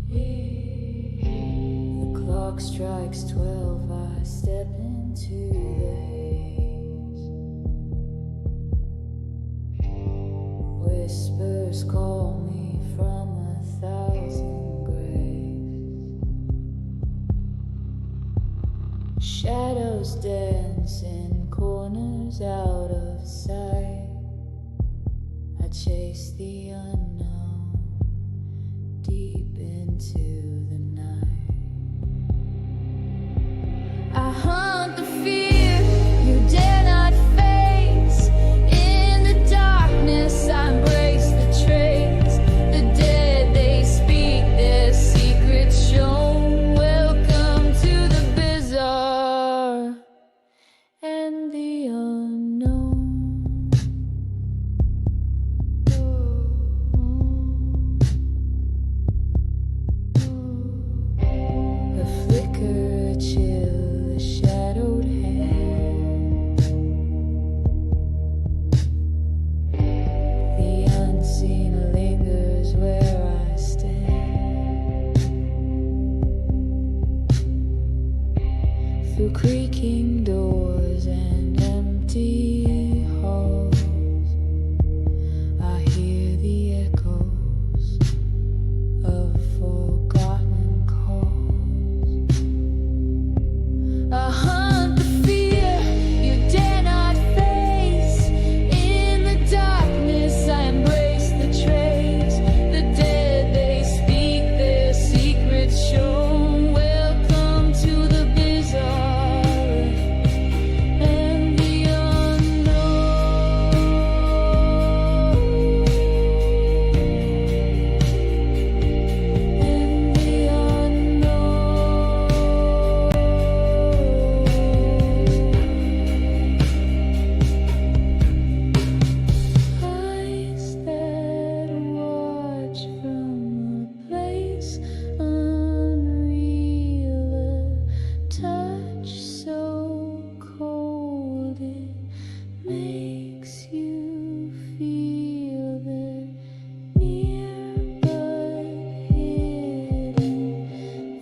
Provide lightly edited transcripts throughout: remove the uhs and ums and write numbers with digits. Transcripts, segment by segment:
The clock strikes 12, I step into the haze. Whispers call me from 1,000 graves. Shadows dance in corners out of sight. I chase the unknown deep into the night. I hunt the fear you dare not face. In the darkness I embrace the trace. The dead, they speak their secrets shown. Welcome to the bizarre and the unknown. A flicker, a chill, a shadowed hand. The unseen lingers where I stand. Through creaking doors and empty halls, I hear the echoes of forgotten calls. I hunt the fear you dare not face. In the darkness I embrace the trace. The dead, they speak their secrets shown. Welcome to the bizarre and the unknown. And the eyes that watch from a place unreal, a touch so cold it makes you feel they're near but hidden,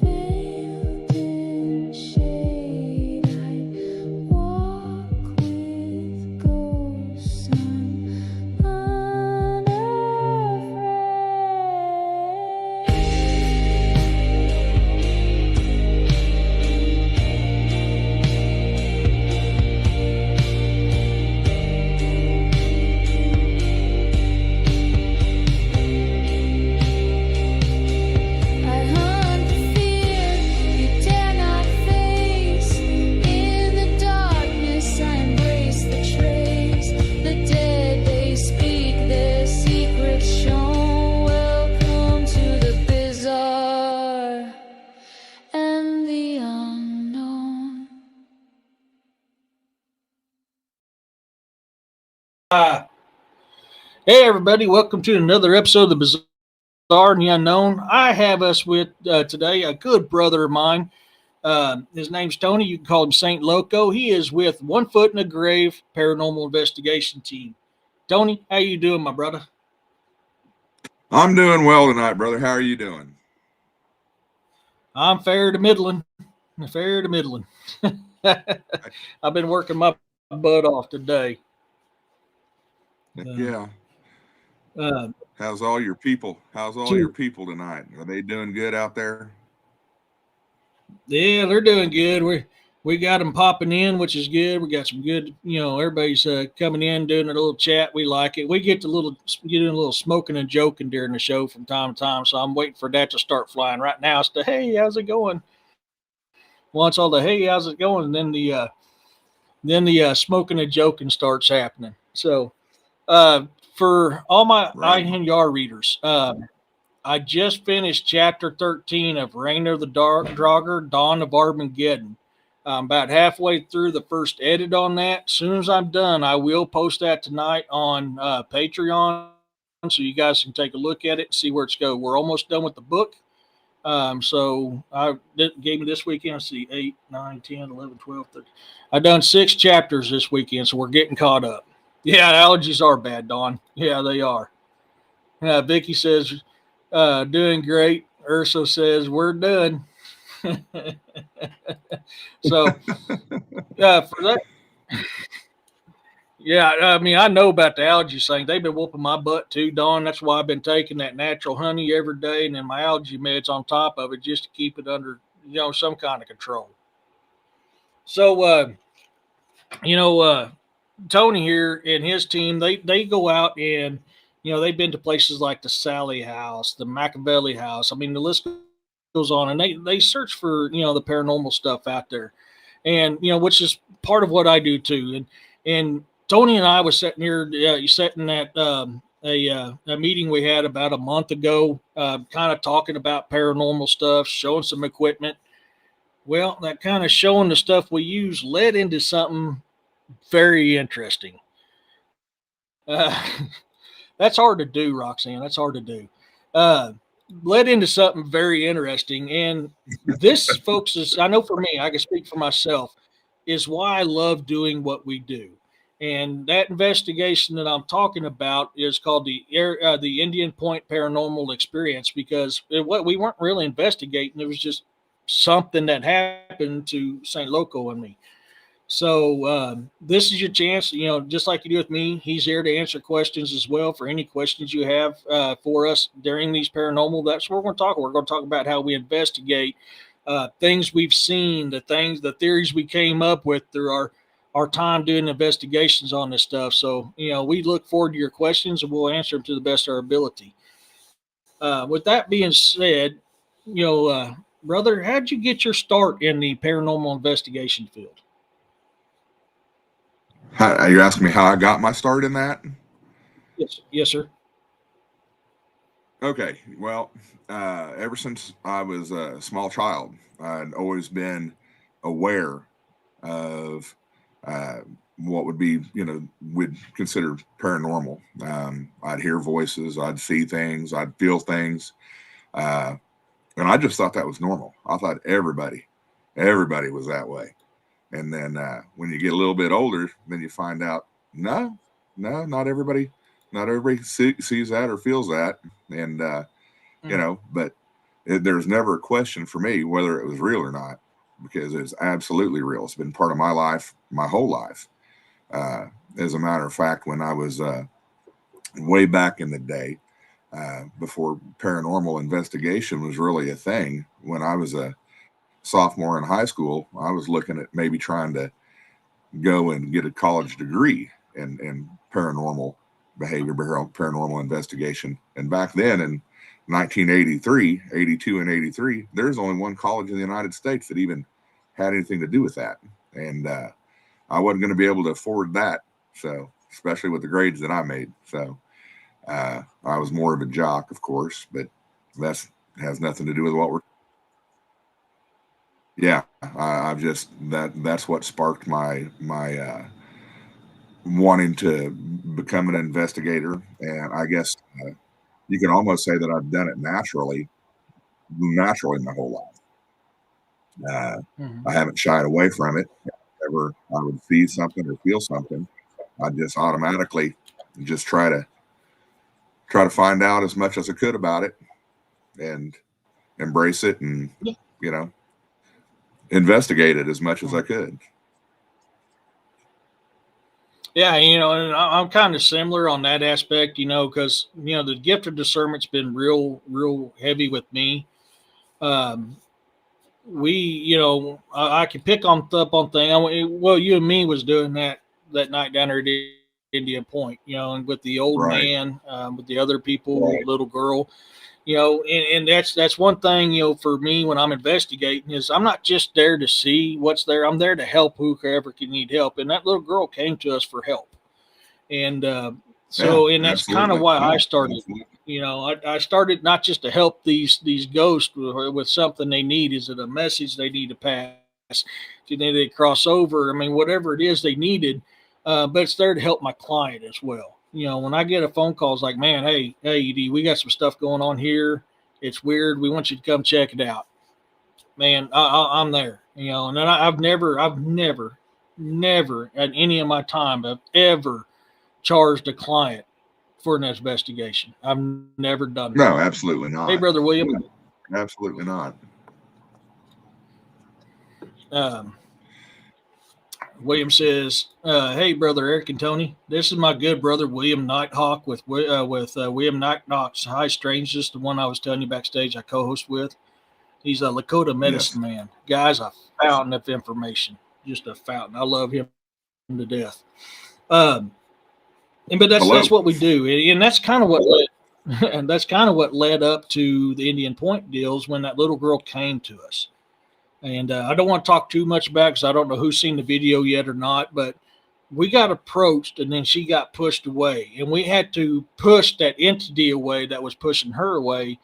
veiled in shade. I walk with ghosts, I'm unafraid. I hunt the fear you dare not face. In the darkness I embrace the trace. The dead, they speak their secrets shown. Welcome to the bizarre and the unknown. Hey everybody, welcome to another episode of the Bizarre and the Unknown. I have us with today a good brother of mine. His name's Tony. You can call him Saint Loco. He is with One Foot in the Grave Paranormal Investigation Team. Tony, how you doing, my brother? I'm doing well tonight, brother. How are you doing? I'm fair to middling. Fair to middling. I've been working my butt off today. Yeah. Uh, How's all your people? How's all Sure. your people tonight? Are they doing good out there? Yeah, they're doing good. We got them popping in, which is good. We got some good, everybody's coming in, doing a little chat. We like it. We get a little smoking and joking during the show from time to time. So I'm waiting for that to start flying. Right now, it's the hey, how's it going? Once all the hey, how's it going? And then the smoking and joking starts happening. So for all my Right. INR readers, I just finished chapter 13 of Reign of the Draugr, Dawn of Armageddon. I'm about halfway through the first edit on that. As soon as I'm done, I will post that tonight on Patreon so you guys can take a look at it and see where it's going. We're almost done with the book. So gave me this weekend. Let's see, 8, 9, 10, 11, 12, 13. I've done 6 chapters this weekend, so we're getting caught up. Yeah, allergies are bad, Dawn. Yeah, they are. Vicky says, doing great. Urso says, we're done. So, for that, yeah, I mean, I know about the allergy thing. They've been whooping my butt too, Dawn. That's why I've been taking that natural honey every day and then my allergy meds on top of it just to keep it under, some kind of control. So, Tony here and his team, they go out and, they've been to places like the Sally House, the Machiavelli House. I mean, the list goes on, and they search for, the paranormal stuff out there, and which is part of what I do too. And Tony and I was sitting here, sitting at a meeting we had about a month ago, kind of talking about paranormal stuff, showing some equipment. Well, that kind of showing the stuff we use led into something very interesting. Uh, that's hard to do, Roxanne. That's hard to do. Uh, Led into something very interesting. And this, folks, is, I know for me, I can speak for myself, is why I love doing what we do. And that investigation that I'm talking about is called the Indian Point Paranormal Experience, because what we weren't really investigating, it was just something that happened to St. Loco and me. So this is your chance, just like you do with me. He's here to answer questions as well. For any questions you have for us during these paranormal, that's what we're going to talk. We're going to talk about how we investigate things we've seen, the theories we came up with through our time doing investigations on this stuff. So we look forward to your questions and we'll answer them to the best of our ability. With that being said, brother, how'd you get your start in the paranormal investigation field? Are you asking me how I got my start in that? Yes, sir. Okay, well, ever since I was a small child, I'd always been aware of uh, what would be, we'd consider paranormal. I'd hear voices, I'd see things, I'd feel things, uh, and I just thought that was normal. I thought everybody was that way. And then when you get a little bit older, then you find out, no, not everybody, sees that or feels that. And, but there's never a question for me whether it was real or not, because it's absolutely real. It's been part of my life, my whole life. As a matter of fact, when I was way back in the day, before paranormal investigation was really a thing, when I was a sophomore in high school, I was looking at maybe trying to go and get a college degree in paranormal behavior, paranormal investigation. And back then in 1983, 82 and 83, there's only one college in the United States that even had anything to do with that. And I wasn't going to be able to afford that. So, especially with the grades that I made. So I was more of a jock, of course, but that has nothing to do with what we're. Yeah, I've just that's what sparked my wanting to become an investigator, and I guess you can almost say that I've done it naturally my whole life. Mhm. I haven't shied away from it. Whenever I would see something or feel something, I just automatically just try to find out as much as I could about it and embrace it, and Yeah. you know investigate it as much as I could. Yeah, and I'm kind of similar on that aspect, because the gift of discernment's been real heavy with me. Um, I can pick up on things. Well, you and me was doing that night down there at Indian Point, and with the old Right, man, with the other people, right. little girl, and that's one thing, for me when I'm investigating is I'm not just there to see what's there. I'm there to help whoever can need help. And that little girl came to us for help. And Yeah, and that's kind of absolutely. why I started. I started not just to help these ghosts with something they need. Is it a message they need to pass? Do they need to cross over? I mean, whatever it is they needed, but it's there to help my client as well. When I get a phone call, it's like, man, hey, ED, we got some stuff going on here. It's weird. We want you to come check it out, man. I'm there, and then I've never at any of my time I've ever charged a client for an investigation. I've never done that. No, absolutely Hey, not. brother William. Absolutely not. Um, William says, "Hey, brother Eric and Tony, this is my good brother William Nighthawk with William Nighthawk's High Strangeness, the one I was telling you backstage I co-host with. He's a Lakota Yes. medicine man. Guy's a fountain of information, just a fountain. I love him to death. Um, but that's Hello. what we do, and that's kind of what led, and that's kind of what led up to the Indian Point deals when that little girl came to us. And I don't want to talk too much about because I don't know who's seen the video yet or not, but we got approached and then she got pushed away. And we had to push that entity away that was pushing her away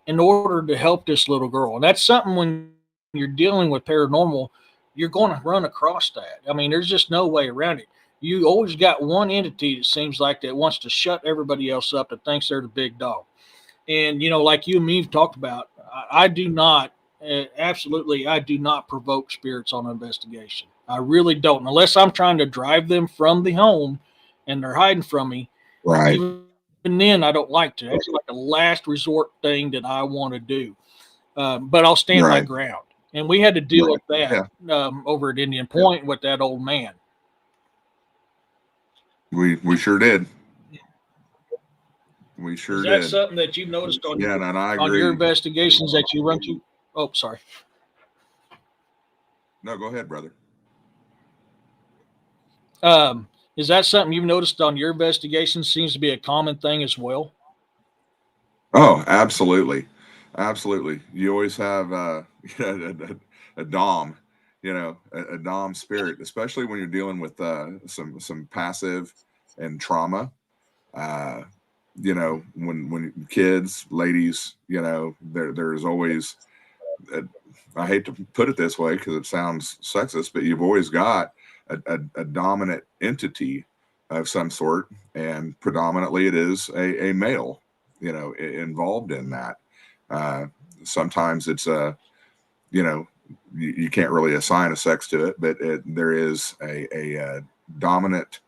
in order to help this little girl. And that's something when you're dealing with paranormal, you're going to run across that. I mean, there's just no way around it. You always got one entity that seems like that wants to shut everybody else up that thinks they're the big dog. And, like you and me have talked about, I do not absolutely, I do not provoke spirits on investigation. I really don't, unless I'm trying to drive them from the home and they're hiding from me. Right. Even then, I don't like to. It's like a last resort thing that I want to do. But I'll stand my Right. ground. And we had to deal with that Yeah. over at Indian Point with that old man. We sure did. We Is sure that did. something that you've noticed on, Yeah, and I on agree. your investigations that you run to? Oh, sorry. No, go ahead, brother. Is that something you've noticed on your investigation? Seems to be a common thing as well. Oh, absolutely. Absolutely. You always have a dom, a dom spirit, especially when you're dealing with some passive and trauma. Uh, when kids, ladies, there's always I hate to put it this way because it sounds sexist, but you've always got a dominant entity of some sort, and predominantly it is a male, involved in that. Uh, Sometimes it's you can't really assign a sex to it, but there is a dominant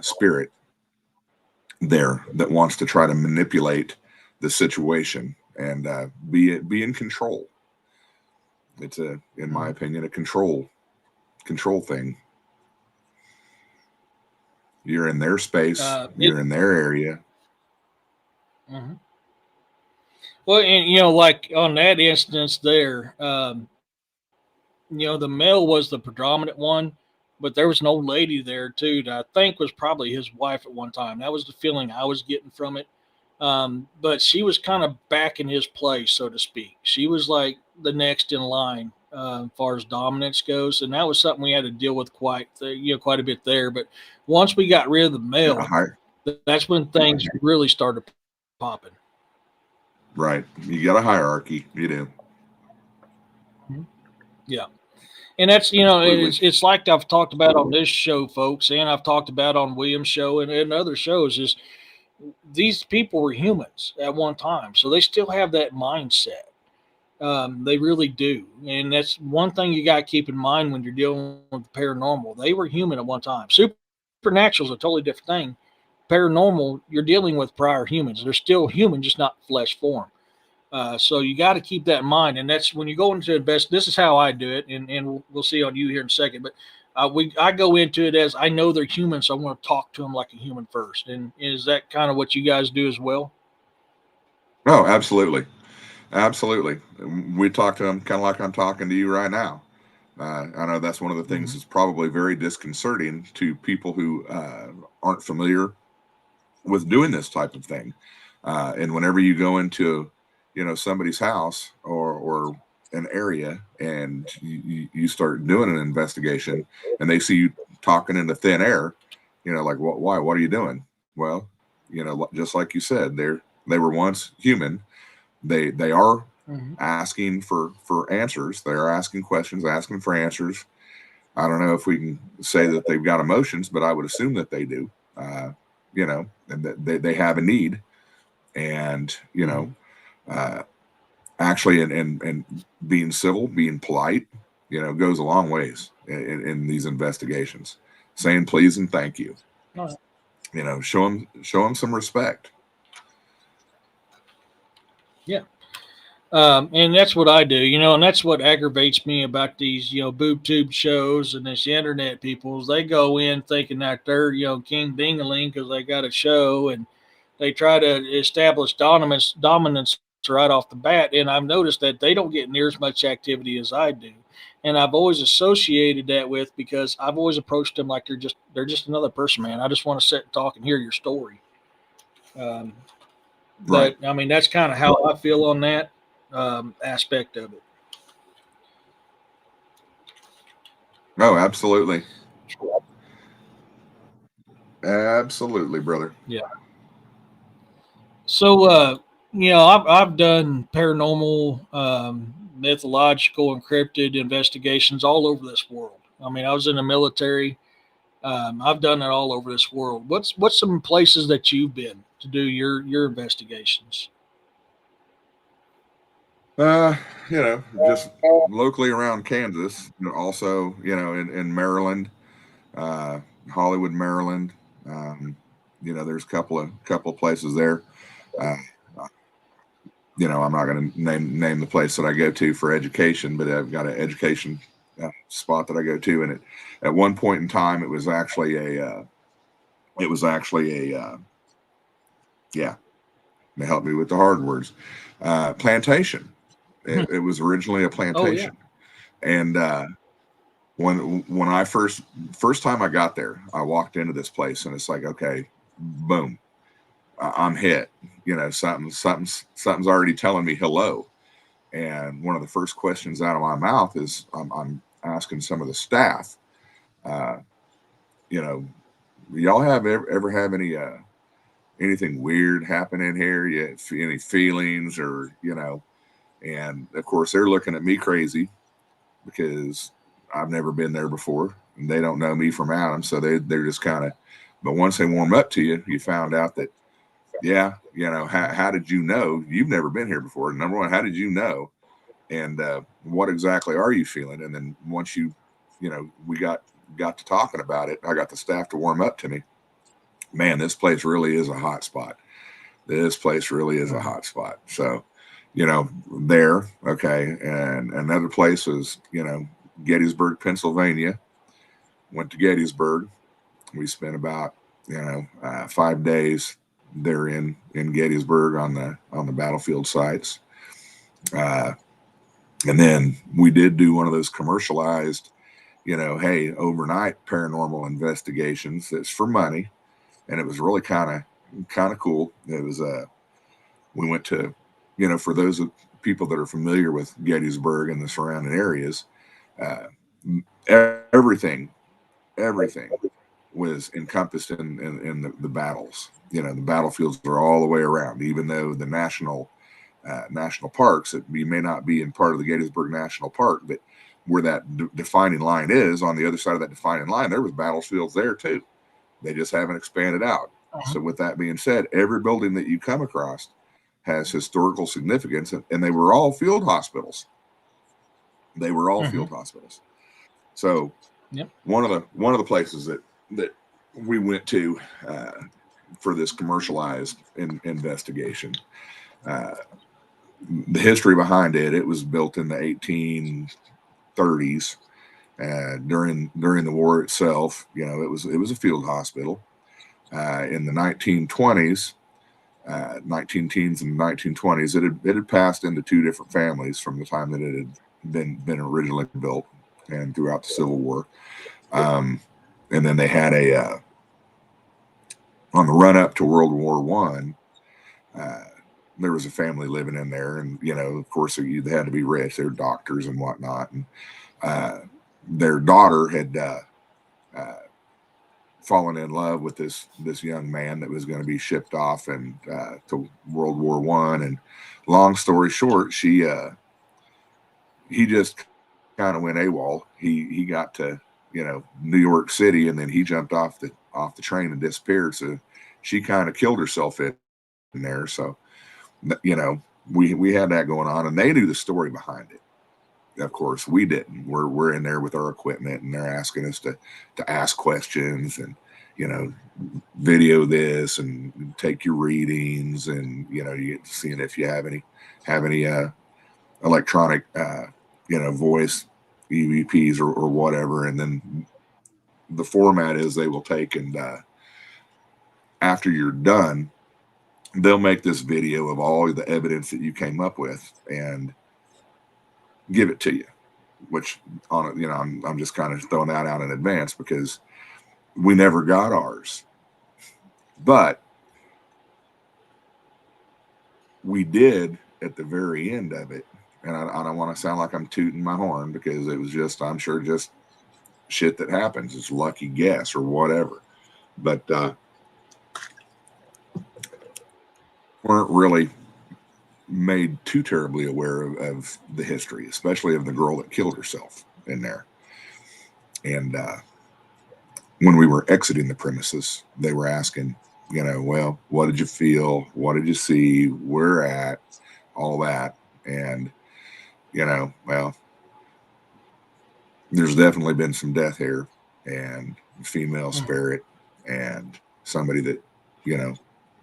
spirit there that wants to try to manipulate the situation and be in control. It's in my opinion, a control thing. You're in their space, you're in their area. Mhm. Well, and like on that instance there, the male was the predominant one, but there was an old lady there too that I think was probably his wife at one time. That was the feeling I was getting from it. But she was kind of back in his place, so to speak. She was like the next in line as far as dominance goes, and that was something we had to deal with quite a bit there. But once we got rid of the male, that's when things really started popping. Right. You got a hierarchy. You do. Yeah. And that's, it's like I've talked about on this show, folks, and I've talked about on William's show and other shows is these people were humans at one time. So they still have that mindset. They really do. And that's one thing you got to keep in mind when you're dealing with the paranormal. They were human at one time. Supernatural is a totally different thing. Paranormal, you're dealing with prior humans. They're still human, just not flesh form. So you got to keep that in mind, and that's when you go into invest. This is how I do it, and we'll see on you here in a second. But I go into it as I know they're human, so I want to talk to them like a human first. And is that kind of what you guys do as well? Oh, absolutely, absolutely. We talk to them kind of like I'm talking to you right now. I know that's one of the things that's probably very disconcerting to people who aren't familiar with doing this type of thing. And whenever you go into somebody's house or an area and you start doing an investigation and they see you talking into thin air, like why, what are you doing? Well, just like you said, they were once human. They are asking for answers. They're asking questions, asking for answers. I don't know if we can say that they've got emotions, but I would assume that they do. And that they have a need, and actually, and being civil, being polite, goes a long ways in these investigations. Saying please and thank you, Oh, show them some respect. yeah. And that's what I do, and that's what aggravates me about these, boob tube shows and this internet peoples. They go in thinking that they're, king dingaling because they got a show, and they try to establish dominance right off the bat. And I've noticed that they don't get near as much activity as I do. And I've always associated that with, because I've always approached them like they're just another person, man. I just want to sit and talk and hear your story. Um, Right. but I mean, that's kind of how I feel on that aspect of it. Oh, absolutely. Absolutely, brother. Yeah. So, I've done paranormal, mythological, encrypted investigations all over this world. I mean, I was in the military. I've done it all over this world. What's some places that you've been to do your investigations? Uh, just locally around Kansas, also, in Maryland, uh, Hollywood, Maryland. Um, there's a couple of places there. Uh, I'm not going to name the place that I go to for education, but I've got an education spot that I go to, and at one point in time, it was actually a yeah. They helped me with the hard words. Plantation. It was originally a Oh yeah. plantation, and when I first time I got there, I walked into this place, and it's like, okay, boom, I'm hit. Something's already telling me hello. And one of the first questions out of my mouth is I'm asking some of the staff, uh, you know, y'all ever have anything weird happen in here? You any feelings or And of course they're looking at me crazy because I've never been there before and they don't know me from Adam, so they're just kind of. But once they warm up to you, you found out that yeah, how did you know? You've never been here before. Number one, how did you know? And what exactly are you feeling? And then once we got to talking about it, I got the staff to warm up to me. Man, this place really is a hot spot. This place really is a Mhm. hot spot. So, there, okay. And another place is, Gettysburg, Pennsylvania. Went to Gettysburg. We spent about, 5 days there in Gettysburg on the battlefield sites. Uh, and then we did do one of those commercialized, hey, overnight paranormal investigations. That's for money, and it was really kind of cool. It was we went to, for those of people that are familiar with Gettysburg and the surrounding areas, uh, everything, everything was encompassed in the battles. The battlefields are all the way around, even though the national parks, that we may not be in part of the Gettysburg National Park, but where that defining line is, on the other side of that defining line, there was battlefields there too. They just haven't expanded out. Uh-huh. So with that being said, every building that you come across has historical significance, and they were all field hospitals. They were all Hmm. field hospitals. So Yep. one of the places that we went to for this commercialized investigation, uh, the history behind it, it was built in the 1830s. During the war itself, it was a field hospital. In the 1920s, 19 teens and 1920s, it had passed into two different families from the time that it had been originally built and throughout the Civil War. Um, and then they had on the run up to World War One. There was a family living in there, and of course, they had to be rich. They're doctors and whatnot, and uh, their daughter had uh, fallen in love with this young man that was going to be shipped off and to World War One. And long story short, he just kind of went AWOL. He got to New York City, and then he jumped off the train and disappeared. So she kind of killed herself in there. So you know we had that going on, and they knew the story behind it. Of course, we didn't. We're in there with our equipment, and they're asking us to ask questions and, you know, video this and take your readings, and, you know, you seeing if you have any electronic you know, voice EVPs or whatever, and then the format is they will take and after you're done, they'll make this video of all the evidence that you came up with and give it to you. Which, on you know, I'm just kind of throwing that out in advance because we never got ours, but we did at the very end of it. And I don't want to sound like I'm tooting my horn, because it was just, I'm sure, just shit that happens. It's lucky guess or whatever. But weren't really made too terribly aware of the history, especially of the girl that killed herself in there. And when we were exiting the premises, they were asking, you know, well, what did you feel? What did you see? Where at? All that. And, you know, well, there's definitely been some death here, and female spirit, and somebody that, you know,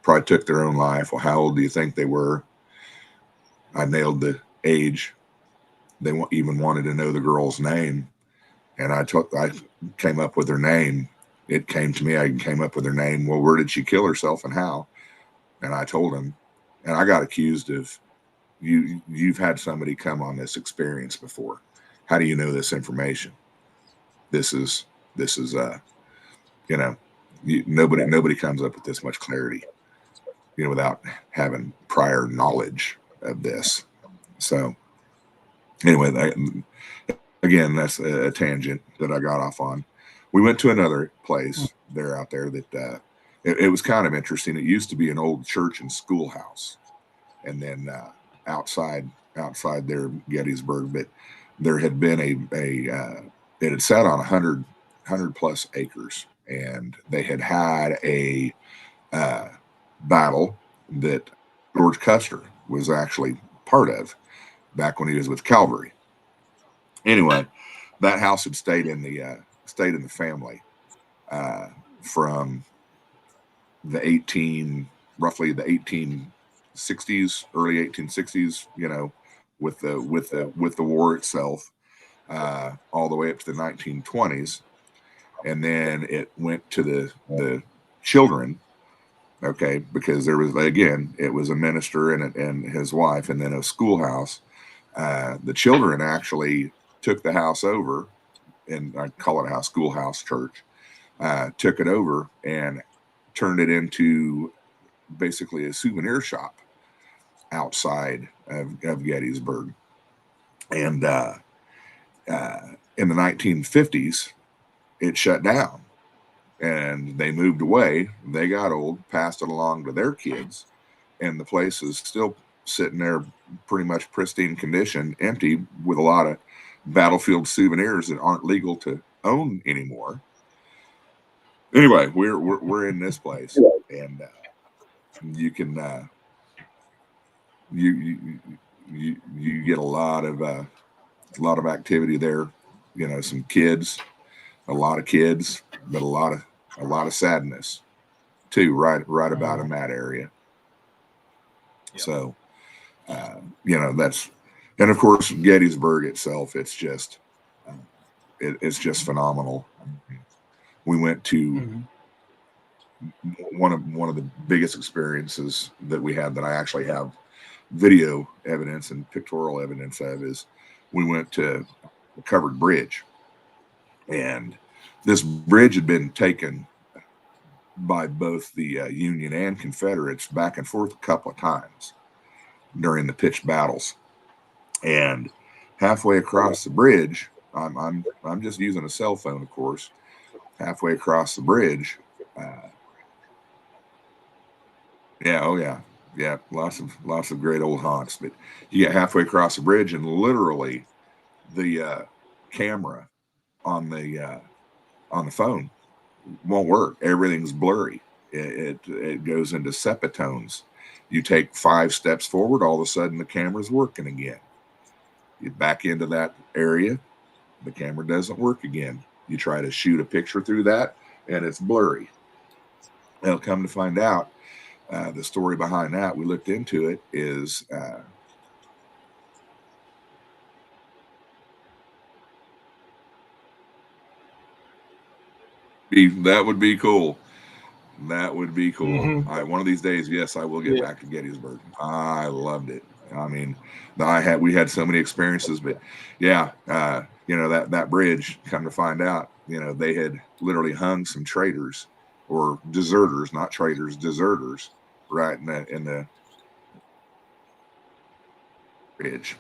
probably took their own life. Well, how old do you think they were? I nailed the age. They even wanted to know the girl's name, and I came up with her name. It came to me. I came up with her name. Well, where did she kill herself and how? And I told him, and I got accused of, you've had somebody come on this experience before. How do you know this information? This is you know, nobody comes up with this much clarity, you know, without having prior knowledge of this. So anyway, again, that's a tangent that I got off on. We went to another place there out there that it was kind of interesting. It used to be an old church and schoolhouse, and then outside there, Gettysburg, but there had been it had sat on 100 plus acres, and they had a battle that George Custer was actually part of back when he was with Calvary. Anyway, that house had stayed in the family from roughly the 1860s, early 1860s, you know, with the war itself, all the way up to the 1920s, and then it went to the children. Okay, because there was, again, it was a minister and his wife, and then a schoolhouse. The children actually took the house over, and I call it a house, schoolhouse, church. Took it over and turned it into basically a souvenir shop outside of Gettysburg. And in the 1950s, it shut down, and they moved away. They got old, passed it along to their kids, and the place is still sitting there, pretty much pristine condition, empty, with a lot of battlefield souvenirs that aren't legal to own anymore. Anyway, we're in this place, and you can you get a lot of activity there. You know, some kids, a lot of kids, but a lot of sadness too. Right about in that area. Yep. So, you know, that's, and of course Gettysburg itself. It's just it's just phenomenal. We went to one of the biggest experiences that we had, that I actually have video evidence and pictorial evidence of, is we went to a covered bridge, and this bridge had been taken by both the Union and Confederates back and forth a couple of times during the pitched battles. And halfway across the bridge, I'm just using a cell phone, of course. Halfway across the bridge, yeah, lots of great old haunts. But you get halfway across the bridge, and literally the camera on the phone won't work. Everything's blurry. It goes into sepia tones, You take 5 steps forward, all of a sudden the camera's working again. You back into that area, the camera doesn't work again. You try to shoot a picture through that, and it's blurry. They'll come to find out, the story behind that, we looked into it, is that would be cool. That would be cool. Mm-hmm. One of these days, yes, I will get Yeah. back to Gettysburg. I loved it. I mean, we had so many experiences, but yeah, that bridge. Come to find out, they had literally hung some traitors or deserters, not traitors, deserters, right in the bridge.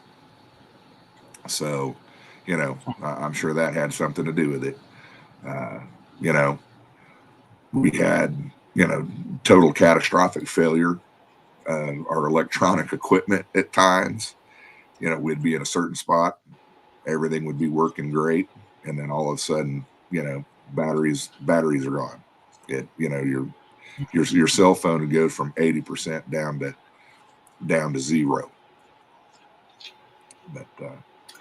So, I'm sure that had something to do with it. Uh, you know, we had total catastrophic failure our electronic equipment at times. We'd be in a certain spot, everything would be working great, and then all of a sudden, batteries are gone. Your cell phone would go from 80% down to zero. But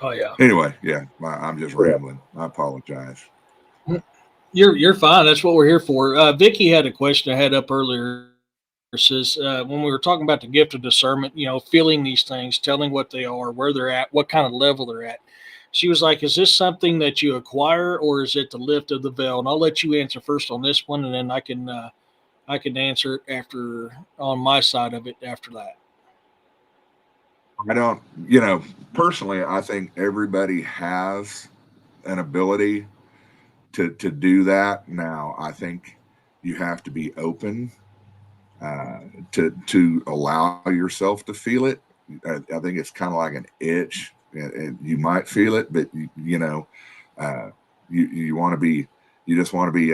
Oh yeah. anyway, yeah, I'm just rambling. I apologize. You're fine. That's what we're here for. Vicky had a question I had up earlier. Says when we were talking about the gift of discernment, feeling these things, telling what they are, where they're at, what kind of level they're at. She was like, "Is this something that you acquire, or is it the lift of the veil?" And I'll let you answer first on this one, and then I can answer it after on my side of it after that. I don't, personally, I think everybody has an ability to do that. Now, I think you have to be open uh, to allow yourself to feel it. I think it's kind of like an itch, and you might feel it, but uh, you want to be, you just want to be,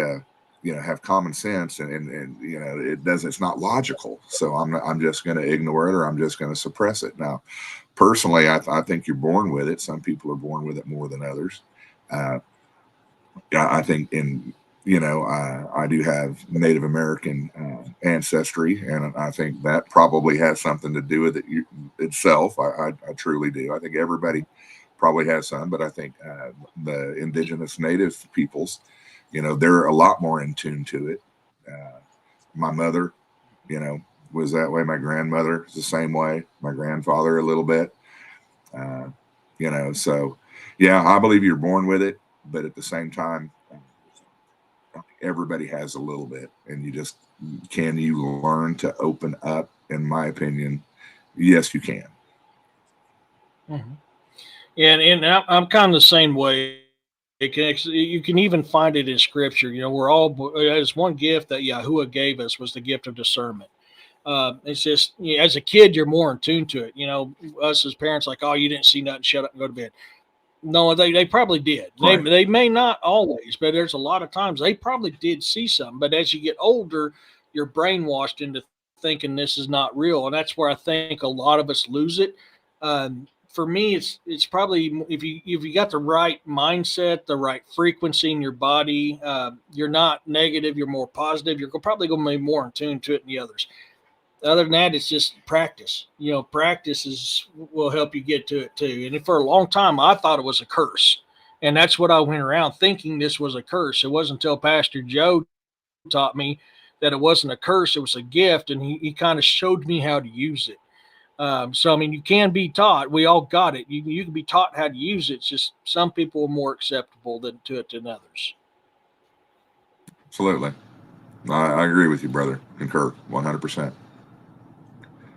have common sense, and it's not logical. So I'm just going to ignore it, or I'm just going to suppress it. Now, personally, I think you're born with it. Some people are born with it more than others. Uh, I think I do have Native American ancestry, and I think that probably has something to do with it itself. I truly do. I think everybody probably has some, but I think the indigenous native peoples, they're a lot more in tune to it. Uh, my mother, you know, was that way. My grandmother is the same way. My grandfather a little bit. Uh, so yeah, I believe you're born with it, but at the same time, everybody has a little bit, and can you learn to open up? In my opinion, yes, you can. Mm-hmm. And I'm kind of the same way. You can even find it in scripture. We're all there's one gift that Yahuwah gave us was the gift of discernment. It's just as a kid you're more in tune to it. Us as parents like, oh, you didn't see nothing, shut up and go to bed. No, they probably did. They Right. they may not always, but there's a lot of times they probably did see something. But as you get older, you're brainwashed into thinking this is not real, and that's where I think a lot of us lose it. For me, it's probably if you got the right mindset, the right frequency in your body, you're not negative, you're more positive. You're probably going to be more in tune to it than the others. Other than that, it's just practice. Practice will help you get to it too. And for a long time, I thought it was a curse, and that's what I went around thinking this was a curse. It wasn't until Pastor Joe taught me that it wasn't a curse; it was a gift, and he kind of showed me how to use it. So I mean, you can be taught. We all got it. You can be taught how to use it. It's just some people are more acceptable than others. Absolutely. I agree with you, brother. Concur 100%.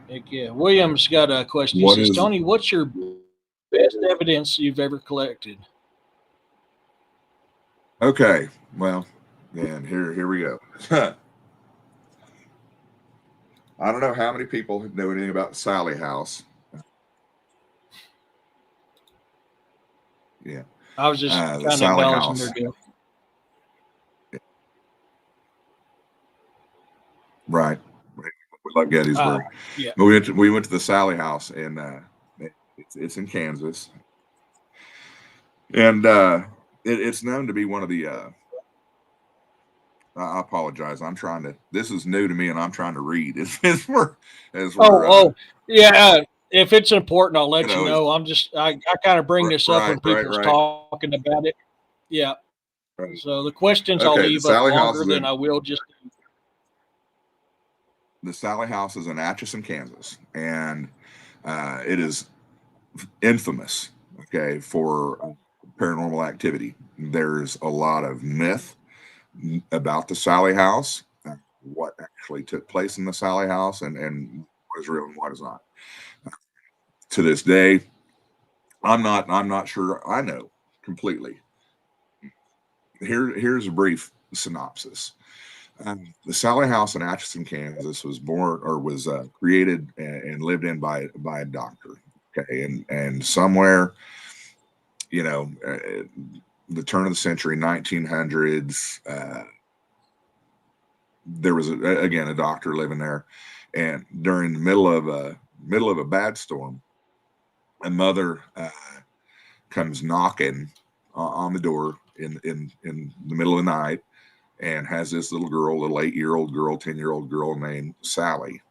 Heck yeah. William's got a question. He What says, is Tony, what's your best evidence you've ever collected? okay? Well, and here we go. I don't know how many people know anything about Sally House. Yeah, I was just the kind of Sally acknowledging their House. deal. Right. We love Uh, Gettysburg. yeah. But we went to the Sally House, and it's in Kansas, and it's known to be one of the I apologize. I'm trying to. This is new to me, and I'm trying to read as Oh, we're yeah. If it's important, I'll let you it's know. I kind of bring this up when right, people's right, talking about it. Yeah. right. So the questions I'll Okay, leave up longer than I will just. the Sally House is in Atchison, Kansas, and it is infamous. Okay, for paranormal activity. There's a lot of myth about the Sally House, what actually took place in the Sally House, and what is real and what is not. To this day, I'm not sure I know completely. Here's a brief synopsis. The Sally House in Atchison, Kansas, was born or was created and lived in by a doctor. Okay, and somewhere, you know, the turn of the century, 1900s, there was again a doctor living there, and during the middle of a bad storm, a mother comes knocking on the door in the middle of the night and has this little 8-year-old girl, 10-year-old girl named Sally.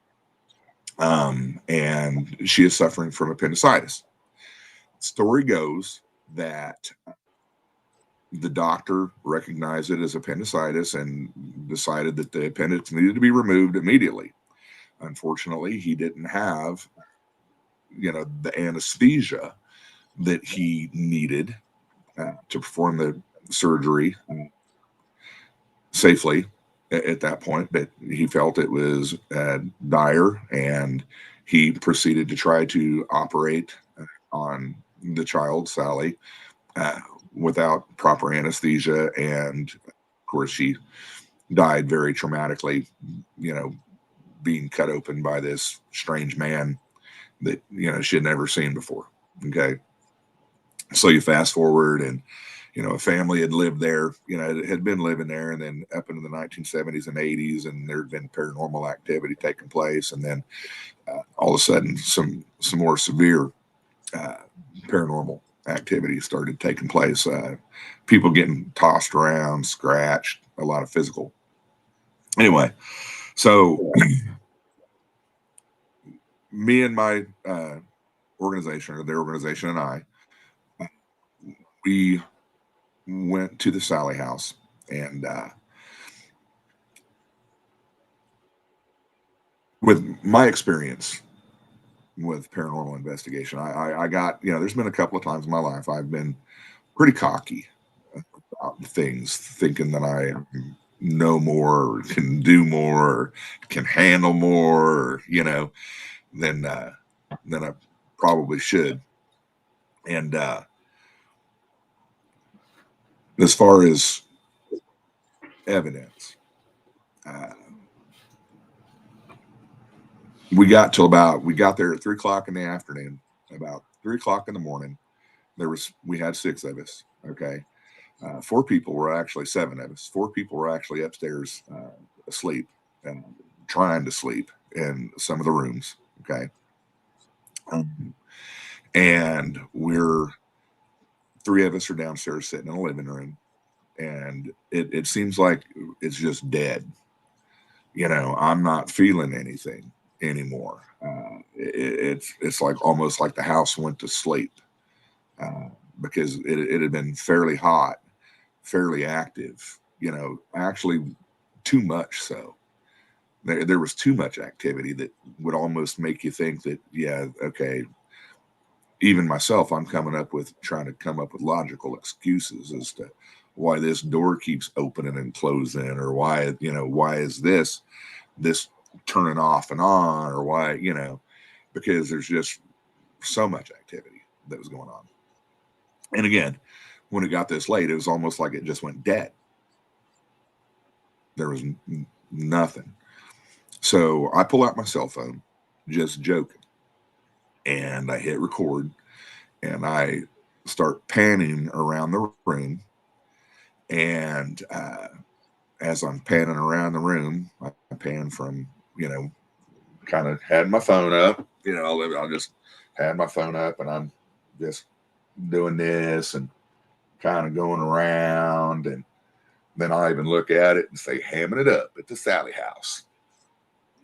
And she is suffering from appendicitis. Story goes that the doctor recognized it as appendicitis and decided that the appendix needed to be removed immediately. Unfortunately, he didn't have, the anesthesia that he needed to perform the surgery safely at that point, but he felt it was dire, and he proceeded to try to operate on the child, Sally, uh, without proper anesthesia. And of course, she died very traumatically, you know, being cut open by this strange man that, she had never seen before. Okay. So you fast forward, and a family had lived there, had been living there, and then up into the 1970s and 80s, and there had been paranormal activity taking place, and then all of a sudden, some more severe uh, paranormal activity started taking place. People getting tossed around, scratched, a lot of physical. Anyway, so me and my organization, or their organization, and I, we went to the Sally House, and with my experience with paranormal investigation, I got, there's been a couple of times in my life I've been pretty cocky about things, thinking that I know more, or can do more, or can handle more, than than I probably should. And as far as evidence, uh, we got there at 3 o'clock in the afternoon. About 3 o'clock in the morning, we had six of us. Okay, four people were actually seven of us. Four people were actually upstairs asleep and trying to sleep in some of the rooms. Okay, um, and we're three of us are downstairs sitting in the living room, and it seems like it's just dead. I'm not feeling anything anymore. It's like almost like the house went to sleep, because it had been fairly hot, fairly active. Actually too much so. There was too much activity that would almost make you think that, yeah, okay. Even myself, I'm trying to come up with logical excuses as to why this door keeps opening and closing, or why is this turning off and on, or why, because there's just so much activity that was going on. And again, when it got this late, it was almost like it just went dead. There was nothing. So I pull out my cell phone, just joking, and I hit record, and I start panning around the room. And as I'm panning around the room, I pan from, kind of had my phone up, I'll just had my phone up, and I'm just doing this and kind of going around, and then I even look at it and say, hamming it up at the Sally house.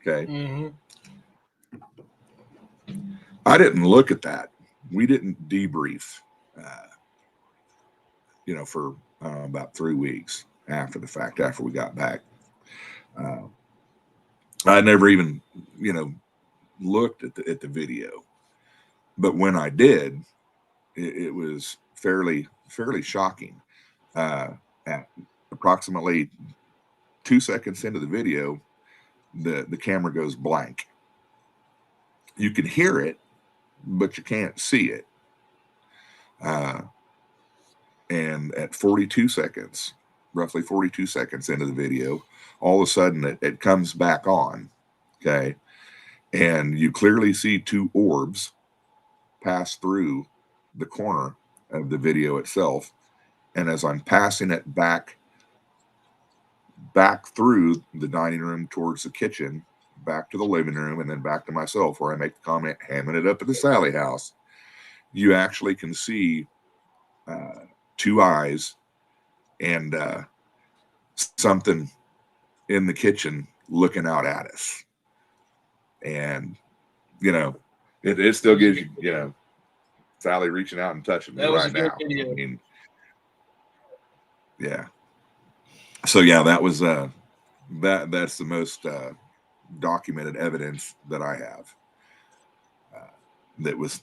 Okay. Mm-hmm. I didn't look at that. We didn't debrief, for about 3 weeks after the fact, after we got back. I never even, looked at the video, but when I did, it was fairly shocking. At approximately 2 seconds into the video, the camera goes blank. You can hear it, but you can't see it. And at 42 seconds, roughly 42 seconds into the video, all of a sudden it comes back on. Okay. And you clearly see two orbs pass through the corner of the video itself. And as I'm passing it back through the dining room towards the kitchen, back to the living room, and then back to myself, where I make the comment, hamming it up at the Sally house, you actually can see two eyes and something in the kitchen looking out at us. And, it still gives you, Sally reaching out and touching me That was right a good now. video. I mean, yeah. So yeah, that was that's the most documented evidence that I have. There was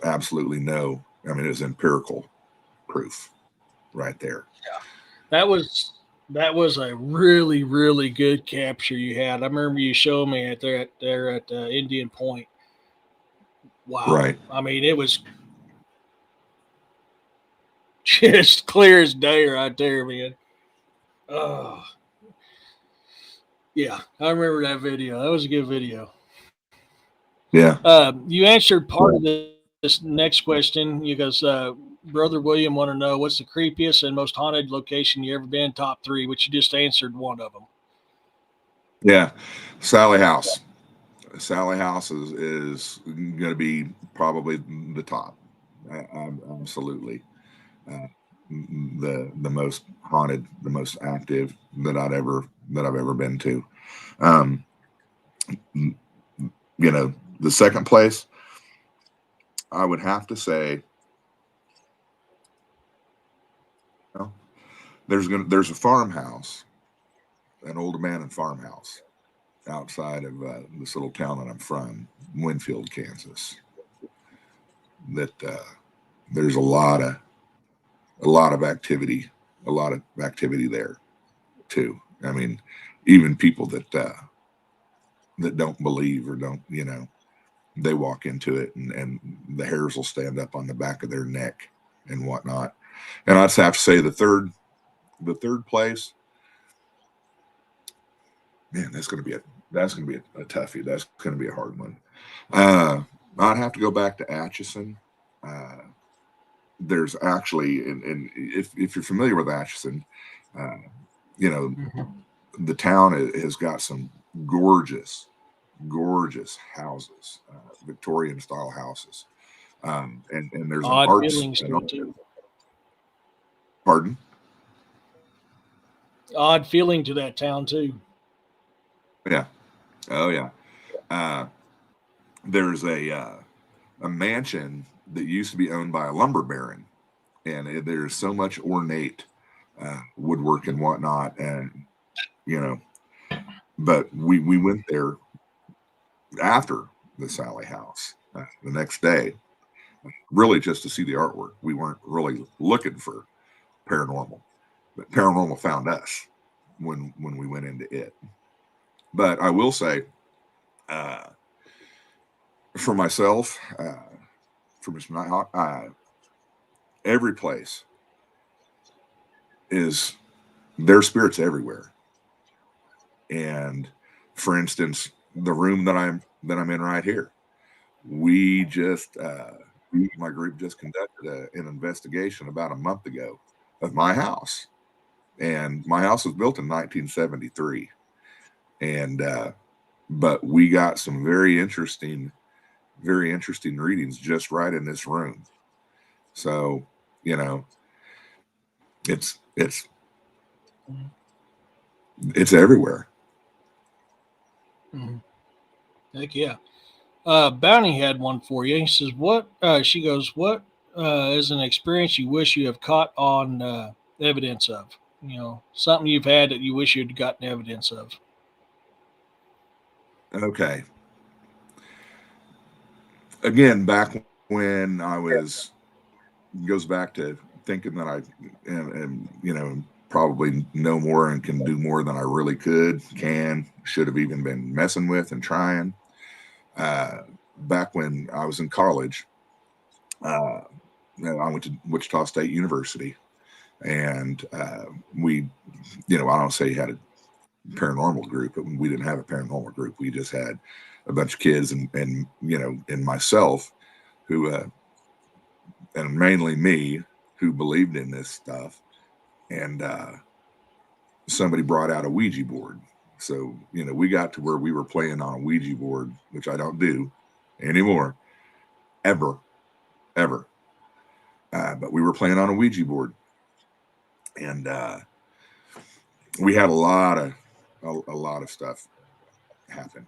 absolutely no, I mean, it was empirical proof right there. That was a really, really good capture you had. I remember you showing me it there at Indian Point. Wow. Right. I mean, it was just clear as day right there, man. Oh, yeah. I remember that video. That was a good video. Yeah. You answered part of this next question. You goes, Brother William want to know what's the creepiest and most haunted location you ever been, top three, which you just answered one of them. Yeah. Sally House. Sally House is going to be probably the top. Absolutely. The most haunted, the most active that I've ever been to. Um, the second place, I would have to say, well, there's a farmhouse, an old abandoned farmhouse outside of this little town that I'm from, Winfield, Kansas. That there's a lot of activity, there too. I mean, even people that don't believe or don't, they walk into it and the hairs will stand up on the back of their neck and whatnot. And I'd have to say the third place, man, that's going to be a toughie. That's going to be a hard one. I'd have to go back to Atchison. There's actually, and if you're familiar with Atchison, the town has got some gorgeous houses, Victorian style houses. And there's an Odd arts. feelings to it too. Pardon? Odd feeling to that town too. Yeah. Oh yeah. There's a mansion that used to be owned by a lumber baron, and there's so much ornate woodwork and whatnot, and but we went there after the Sally house the next day, really just to see the artwork. We weren't really looking for paranormal, but paranormal found us when we went into it. But I will say, for myself, for Mr. Nighthawk, every place is their spirits everywhere. And for instance, the room that I'm in right here, we just my group just conducted an investigation about a month ago of my house, and my house was built in 1973, and but we got some very interesting readings just right in this room. So it's It's everywhere. Mhm. Heck yeah. Bounty had one for you. He says, "What?" She goes, "What is an experience you wish you have caught on evidence of? You know, something you've had that you wish you'd gotten evidence of." Okay. Again, back when I was, goes back to thinking that I and probably know more and can do more than I really should have even been messing with and trying. Uh, Back when I was in college, uh, I went to Wichita State University, and we, I don't say had a paranormal group, but we didn't have a paranormal group. We just had a bunch of kids and myself who and mainly me who believed in this stuff. And somebody brought out a Ouija board. So, we got to where we were playing on a Ouija board, which I don't do anymore, ever, ever. But we were playing on a Ouija board, and we had a lot of stuff happen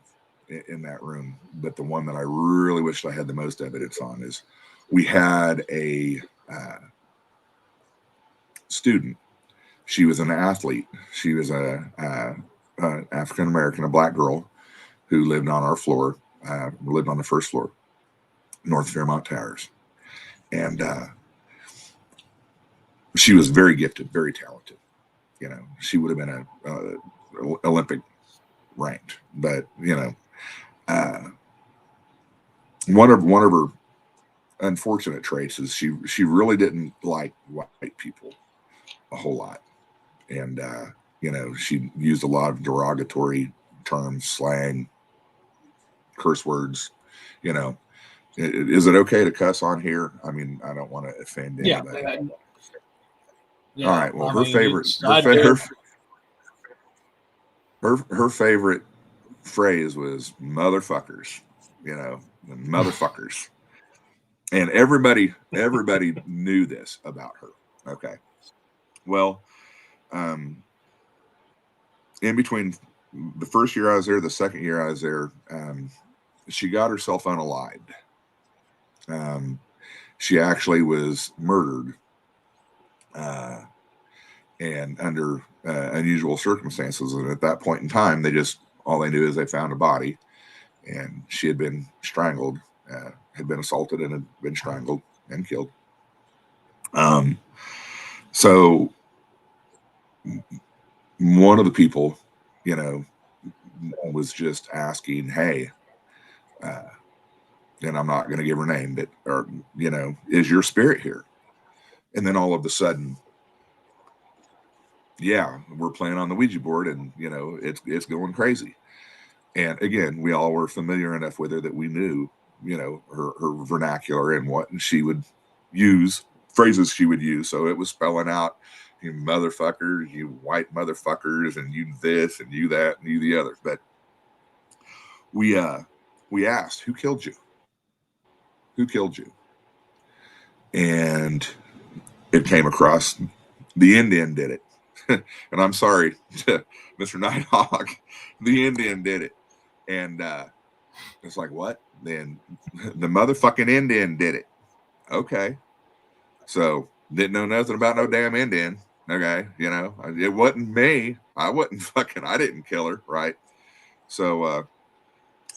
in that room. But the one that I really wished I had the most evidence on is we had a student. She was an athlete. She was a African American, a black girl who lived on our floor, lived on the first floor, North Fairmont Towers, and she was very gifted, very talented. She would have been a Olympic ranked, but uh, one of her unfortunate traits is she really didn't like white people a whole lot, and she used a lot of derogatory terms, slang, curse words. You know, is it okay to cuss on here? I mean, I don't want to offend Yeah, anybody. All yeah. right. Well, I mean, it's I do it. her favorite phrase was motherfuckers. Motherfuckers, and everybody knew this about her. Okay. Well, um, in between the first year I was there, the second year I was there, she got herself unalived. Um, she actually was murdered, uh, and under unusual circumstances. And at that point in time, all they knew is they found a body, and she had been strangled, had been assaulted, and had been strangled and killed. Um, so one of the people, you know, was just asking, "Hey," uh, and I'm not going to give her name, but or is your spirit here? And then all of a sudden, yeah, we're playing on the Ouija board, and it's going crazy. And again, we all were familiar enough with her that we knew, her vernacular and what she would use, phrases she would use. So it was spelling out, "You motherfuckers, you white motherfuckers, and you this and you that and you the other." But we we asked, "Who killed you? Who killed you?" And it came across the Indian did it. And I'm sorry to Mr. Nighthawk, the Indian did it. And it's like, what? Then the motherfucking Indian did it. Okay. So didn't know nothing about no damn Indian. Okay. It wasn't me. I didn't kill her. Right. So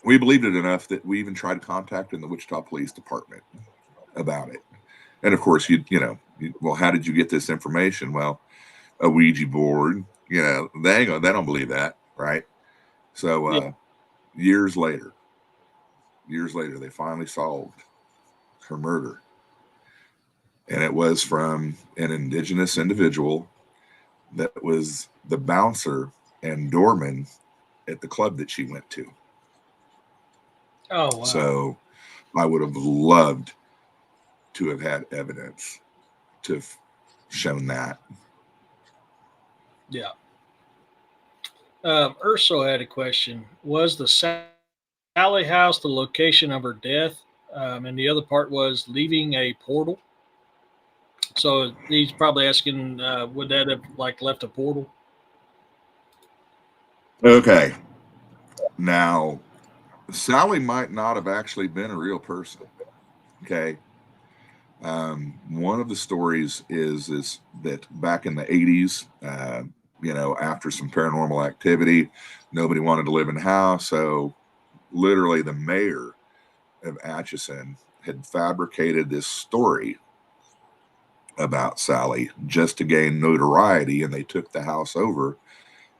we believed it enough that we even tried contacting the Wichita Police Department about it. And of course, well, how did you get this information? Well, a Ouija board. They don't believe that. Right. So Yeah. years later, they finally solved her murder, and it was from an indigenous individual that was the bouncer and doorman at the club that she went to. Oh wow. So I would have loved to have had evidence to have shown that. Yeah. Urso had a question. Was the Sally house the location of her death? And the other part was leaving a portal. So he's probably asking, would that have like left a portal? Okay. Now, Sally might not have actually been a real person. Okay. One of the stories is that back in the 80s, after some paranormal activity, nobody wanted to live in the house. So, literally, the mayor of Atchison had fabricated this story about Sally just to gain notoriety, and they took the house over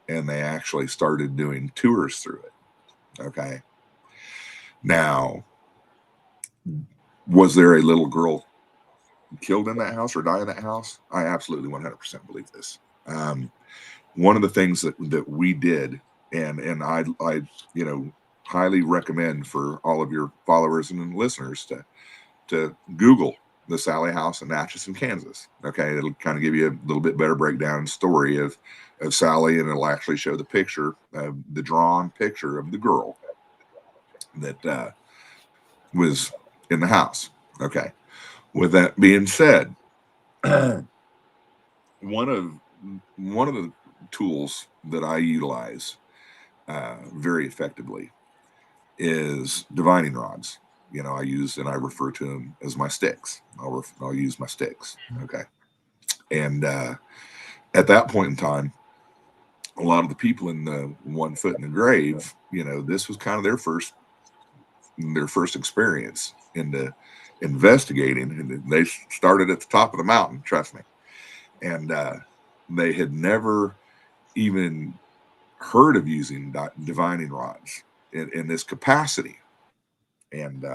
and they actually started doing tours through it. Okay. Now, was there a little girl killed in that house or died in that house? I absolutely 100% believe this. Um, One of the things that we did, and I highly recommend for all of your followers and listeners to Google the Sally House in Atchison, Kansas. Okay, it'll kind of give you a little bit better breakdown and story of Sally, and it'll actually show the picture, the drawn picture of the girl that was in the house. Okay. With that being said, one of one of the tools that I utilize very effectively is divining rods. I use and I refer to them as my sticks. I'll use my sticks. Okay. And at that point in time, a lot of the people in the 1 foot in the grave, this was kind of their first experience into investigating, and they started at the top of the mountain. Trust me, and they had never even heard of using divining rods in this capacity, and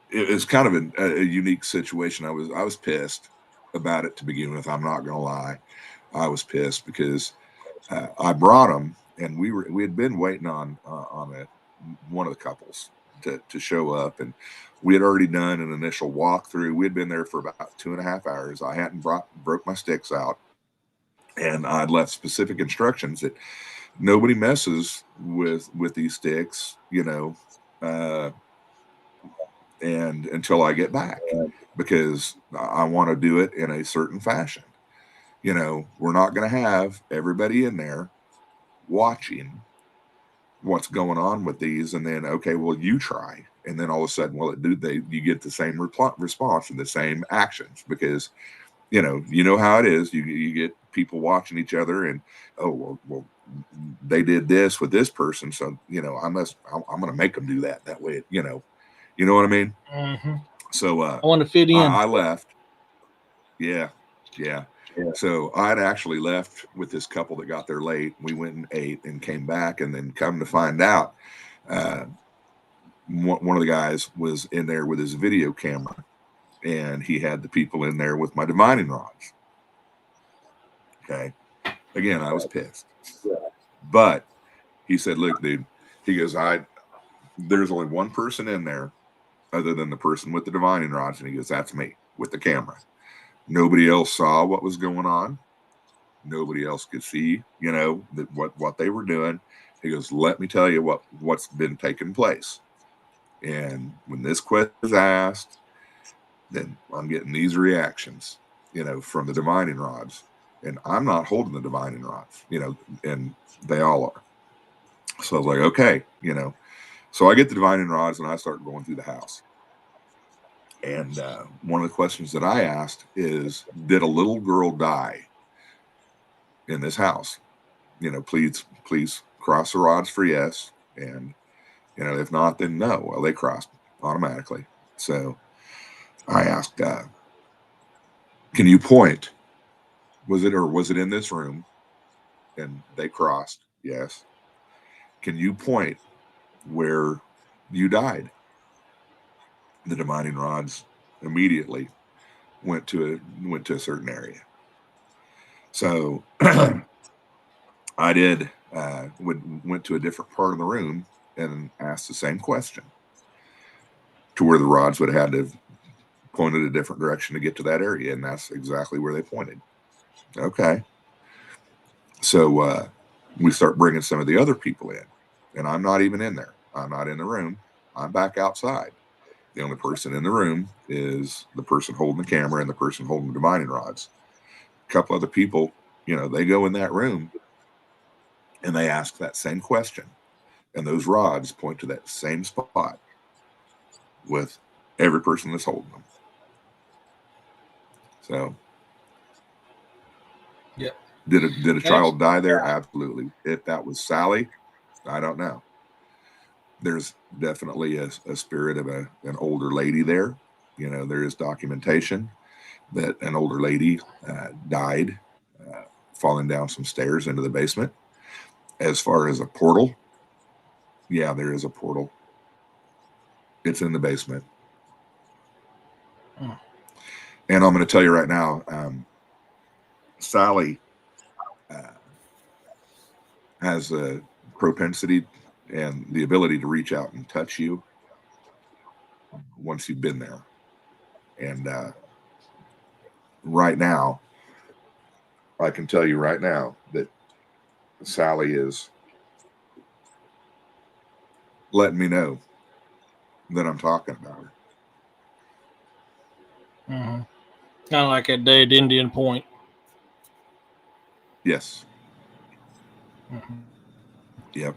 it's kind of a unique situation. I was pissed about it to begin with. I'm not gonna lie, I was pissed because I brought them, and we had been waiting on one of the couples to show up, and we had already done an initial walkthrough. We had been there for about 2.5 hours. I hadn't broke my sticks out, and I'd left specific instructions that nobody messes with these sticks, uh, and until I get back, because I want to do it in a certain fashion. We're not going to have everybody in there watching what's going on with these, and then okay, well, you try, and then all of a sudden, well, you get the same response and the same actions, because how it is. You get people watching each other, and oh, well, they did this with this person, so I'm going to make them do that way. You know what I mean? Mm-hmm. So I want to fit in. I left. Yeah, yeah. So I'd actually left with this couple that got there late. We went and ate and came back, and then come to find out, uh, one of the guys was in there with his video camera, and he had the people in there with my divining rods. Okay. Again, I was pissed, but he said, "Look, dude," he goes, there's only one person in there other than the person with the divining rods, and he goes, "That's me with the camera. Nobody else saw what was going on. Nobody else could see, that what they were doing." He goes, "Let me tell you what's been taking place. And when this question is asked, then I'm getting these reactions, from the divining rods. And I'm not holding the divining rods, and they all are." So I was like, okay, So I get the divining rods and I start going through the house. And one of the questions that I asked is, did a little girl die in this house? Please cross the rods for yes. And, if not, then no. Well, they crossed automatically. So I asked, can you point? Was it in this room? And they crossed yes. Can you point where you died? The divining rods immediately went to a certain area. So I did went to a different part of the room and asked the same question, to where the rods would have had to have pointed a different direction to get to that area, and that's exactly where they pointed. Okay, so we start bringing some of the other people in, and I'm not even in there. I'm not in the room. I'm back outside. The only person in the room is the person holding the camera and the person holding the divining rods. A couple other people, they go in that room, and they ask that same question, and those rods point to that same spot with every person that's holding them. So, yeah. did a child die there? Absolutely. If that was Sally, I don't know. There's definitely a spirit of an older lady there. You know, there is documentation that an older lady died falling down some stairs into the basement. As far as a portal, yeah, there is a portal. It's in the basement. Mm. And I'm going to tell you right now, Sally uh, has a propensity and the ability to reach out and touch you once you've been there. And right now, I can tell you right now that Sally is letting me know that I'm talking about her. Mm-hmm. Kind of like that day at Indian Point. Yes. Mm-hmm. Yep.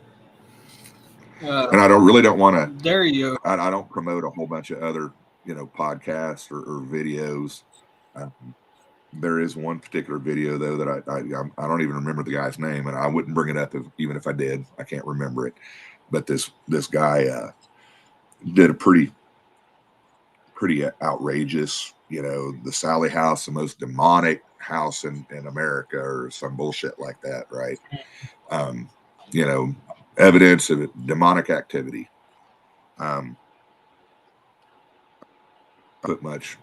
And I don't want to. There you go. I don't promote a whole bunch of other podcasts or videos. Um, there is one particular video though that I don't even remember the guy's name, and I wouldn't bring it up even if I did. I can't remember it. But this guy did a pretty outrageous. The Sally House, the most demonic house in America, or some bullshit like that, right? You know, evidence of demonic activity. Put much,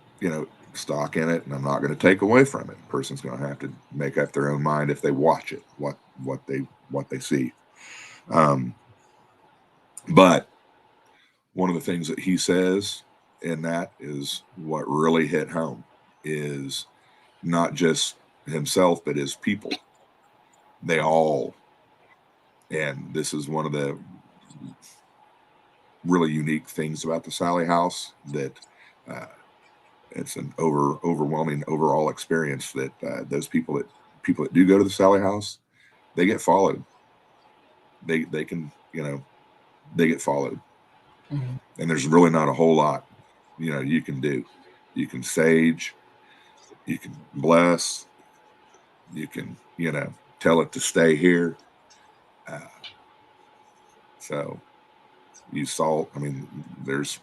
stock in it, and I'm not going to take away from it. The person's going to have to make up their own mind if they watch it, what they see. But one of the things that he says in that is what really hit home is not just himself, but his people. They all, and this is one of the really unique things about the Sally House, that uh, it's an overwhelming overall experience that those people that do go to the Sally House, they get followed. They can they get followed, and there's really not a whole lot you can do. You can sage, you can bless, you can tell it to stay here. Uh, so use salt. I mean, there's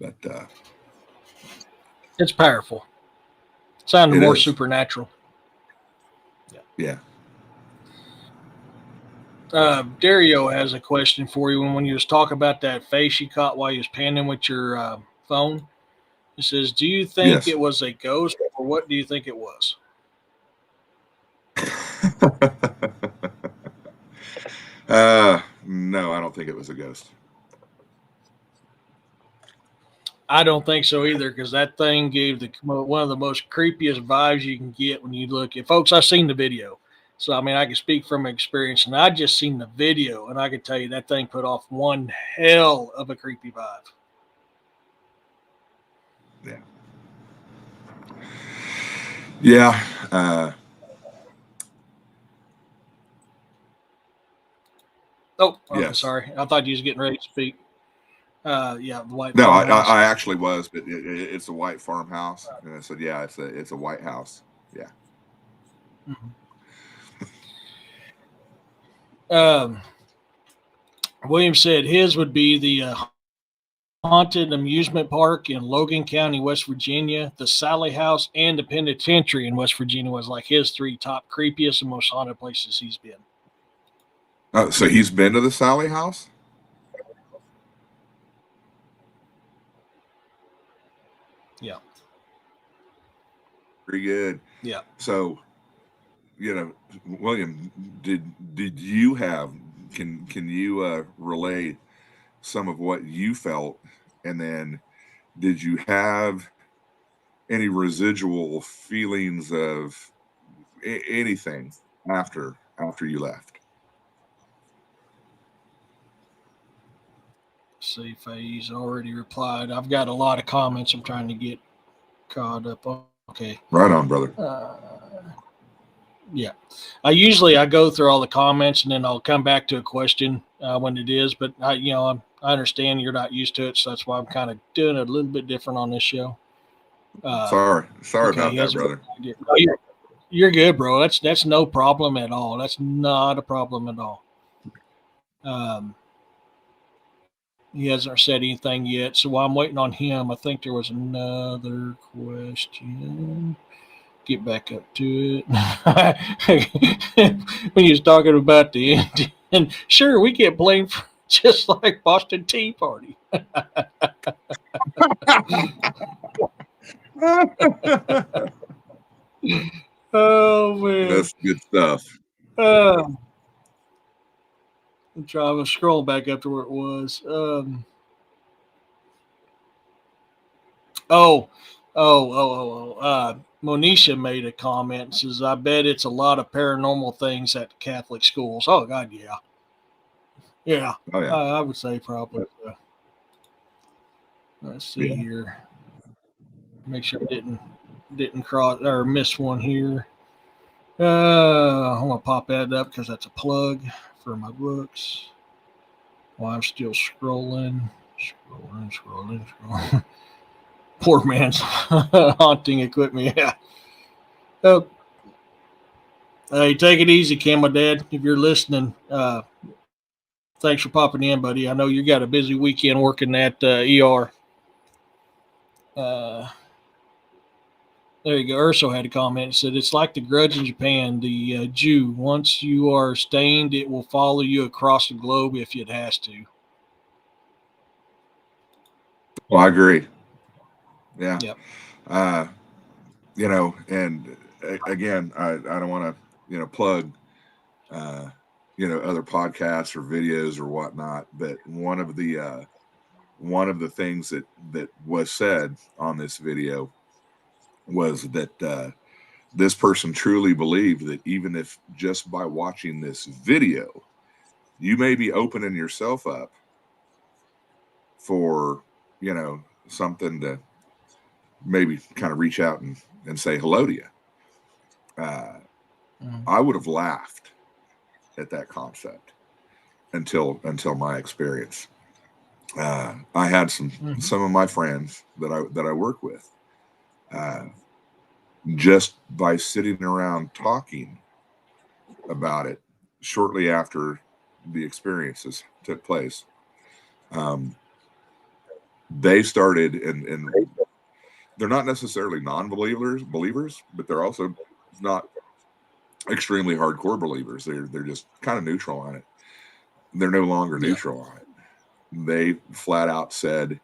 but It's powerful. Sounded it more is. supernatural. Yeah. Dario has a question for you. When you was talking about that face you caught while you was panning with your phone, he says, "Do you think Yes. it was a ghost, or what do you think it was?" No, I don't think it was a ghost. I don't think so either, because that thing gave one of the most creepiest vibes you can get when you look at folks. I've seen the video, so I mean I can speak from experience, and I just seen the video, and I can tell you that thing put off one hell of a creepy vibe. Yeah. Yeah. Oh, I'm Yes. sorry. I thought you was getting ready to speak. Yeah, the white No, farmhouse. I actually was, but it's a white farmhouse, and I said, yeah, it's a white house. Yeah. Um, William said his would be the haunted amusement park in Logan County, West Virginia. The Sally House and the penitentiary in West Virginia was like his three top creepiest and most haunted places he's been. So he's been to the Sally House. Yeah. Pretty good. Yeah. So, William, did you have can you relay some of what you felt, and then did you have any residual feelings of anything after you left? See if he's already replied. I've got a lot of comments I'm trying to get caught up on. Okay. Right on, brother. Yeah. I go through all the comments and then I'll come back to a question when it is. But I understand you're not used to it, so that's why I'm kind of doing it a little bit different on this show. Sorry Okay, about that, brother. No, you're good, bro. That's no problem at all. That's not a problem at all. Um, he hasn't said anything yet, so while I'm waiting on him, I think there was another question. Get back up to it. When he was talking about the Indian, sure, we get blamed for just like Boston Tea Party. Oh man. That's good stuff. Uh, I'm trying to scroll back up to where it was. Oh, Monisha made a comment and says, I bet it's a lot of paranormal things at Catholic schools. Oh, God, yeah. Yeah, Oh yeah. I would say probably. Let's see Yeah. here. Make sure I didn't cross or miss one here. I'm going to pop that up because that's a plug for my books. While I'm still scrolling. Poor man's haunting equipment. Yeah. Oh, hey, take it easy, Kim, my dad. If you're listening, thanks for popping in, buddy. I know you got a busy weekend working at ER. Uh, there you go. Urso had a comment. It said, it's like the grudge in Japan, the Jew. Once you are stained, it will follow you across the globe if it has to. Well, I agree. Yeah. Yep. Uh, and again, I don't want to, plug, uh, other podcasts or videos or whatnot, but one of the things that was said on this video was that this person truly believed that even if just by watching this video, you may be opening yourself up for, something to maybe kind of reach out and say hello to you. I would have laughed at that concept until my experience. I had some of my friends that I work with, just by sitting around talking about it shortly after the experiences took place. They started, and they're not necessarily believers, but they're also not extremely hardcore believers. They're just kind of neutral on it. They're no longer neutral on it. They flat out said,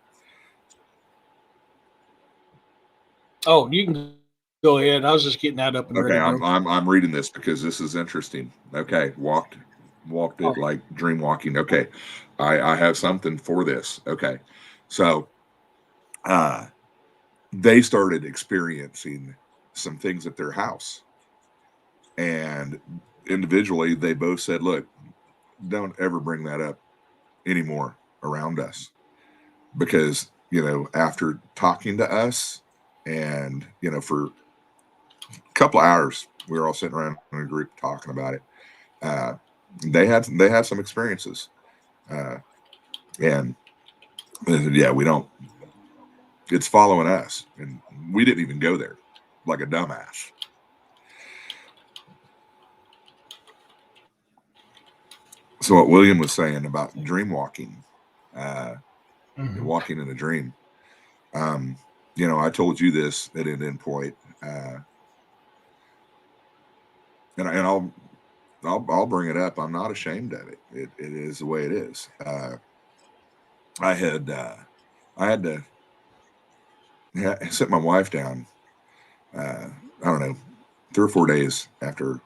"Oh, you can go ahead." I was just getting that up and "Okay, ready, bro. I'm reading this because this is interesting." Okay, walked it like dream walking. Okay, I have something for this. Okay, so they started experiencing some things at their house, and individually they both said, "Look, don't ever bring that up anymore around us," because after talking to us, and for a couple of hours we were all sitting around in a group talking about it. They had some experiences, and they said, yeah, we don't. It's following us, and we didn't even go there, like a dumbass. So what William was saying about dream walking, walking in a dream. I told you this at an end point, and I'll bring it up. I'm not ashamed of it. It is the way it is. I had to sit my wife down. I don't know, 3 or 4 days after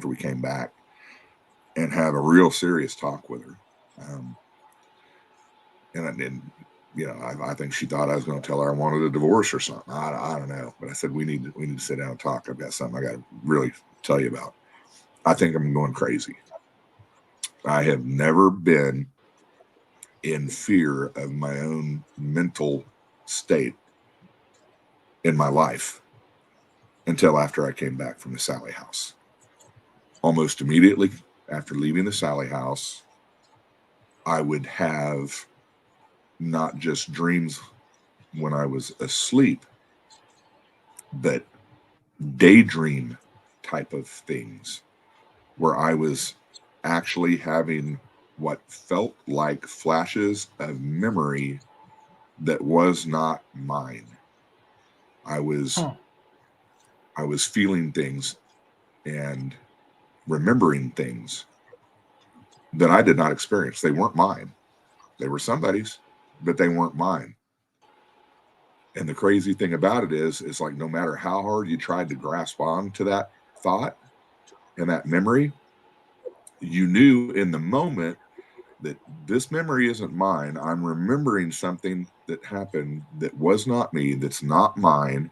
we came back, and have a real serious talk with her. And I didn't. I think she thought I was going to tell her I wanted a divorce or something. I don't know, but I said we need to sit down and talk. I've got something I got to really tell you about. I think I'm going crazy. I have never been in fear of my own mental state in my life until after I came back from the Sally house. almost immediately after leaving the Sally house, I would have not just dreams when I was asleep, but daydream type of things where I was actually having what felt like flashes of memory that was not mine. I was Huh. I was feeling things and remembering things that I did not experience. They weren't mine. They were somebody's, but they weren't mine. And the crazy thing about it is like no matter how hard you tried to grasp on to that thought and that memory, you knew in the moment that this memory isn't mine. I'm remembering something that happened that was not me, that's not mine.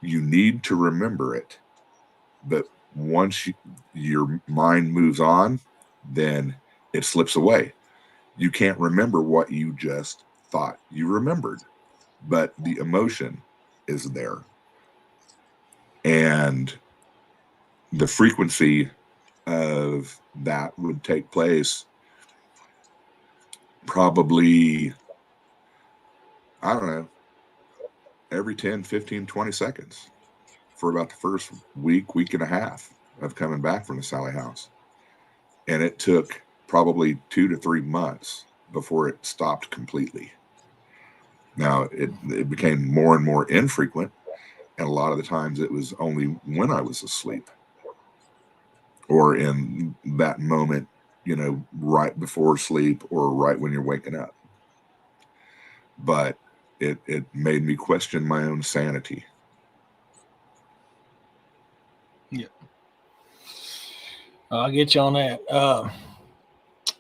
You need to remember it. But once your mind moves on, then it slips away. You can't remember what you just thought you remembered, but the emotion is there. And the frequency of that would take place probably, I don't know, every 10, 15, 20 seconds for about the first week and a half of coming back from the Sally house. And it took probably 2 to 3 months before it stopped completely. Now, it became more and more infrequent. And a lot of the times it was only when I was asleep or in that moment, right before sleep or right when you're waking up. But it made me question my own sanity. Yeah. I'll get you on that.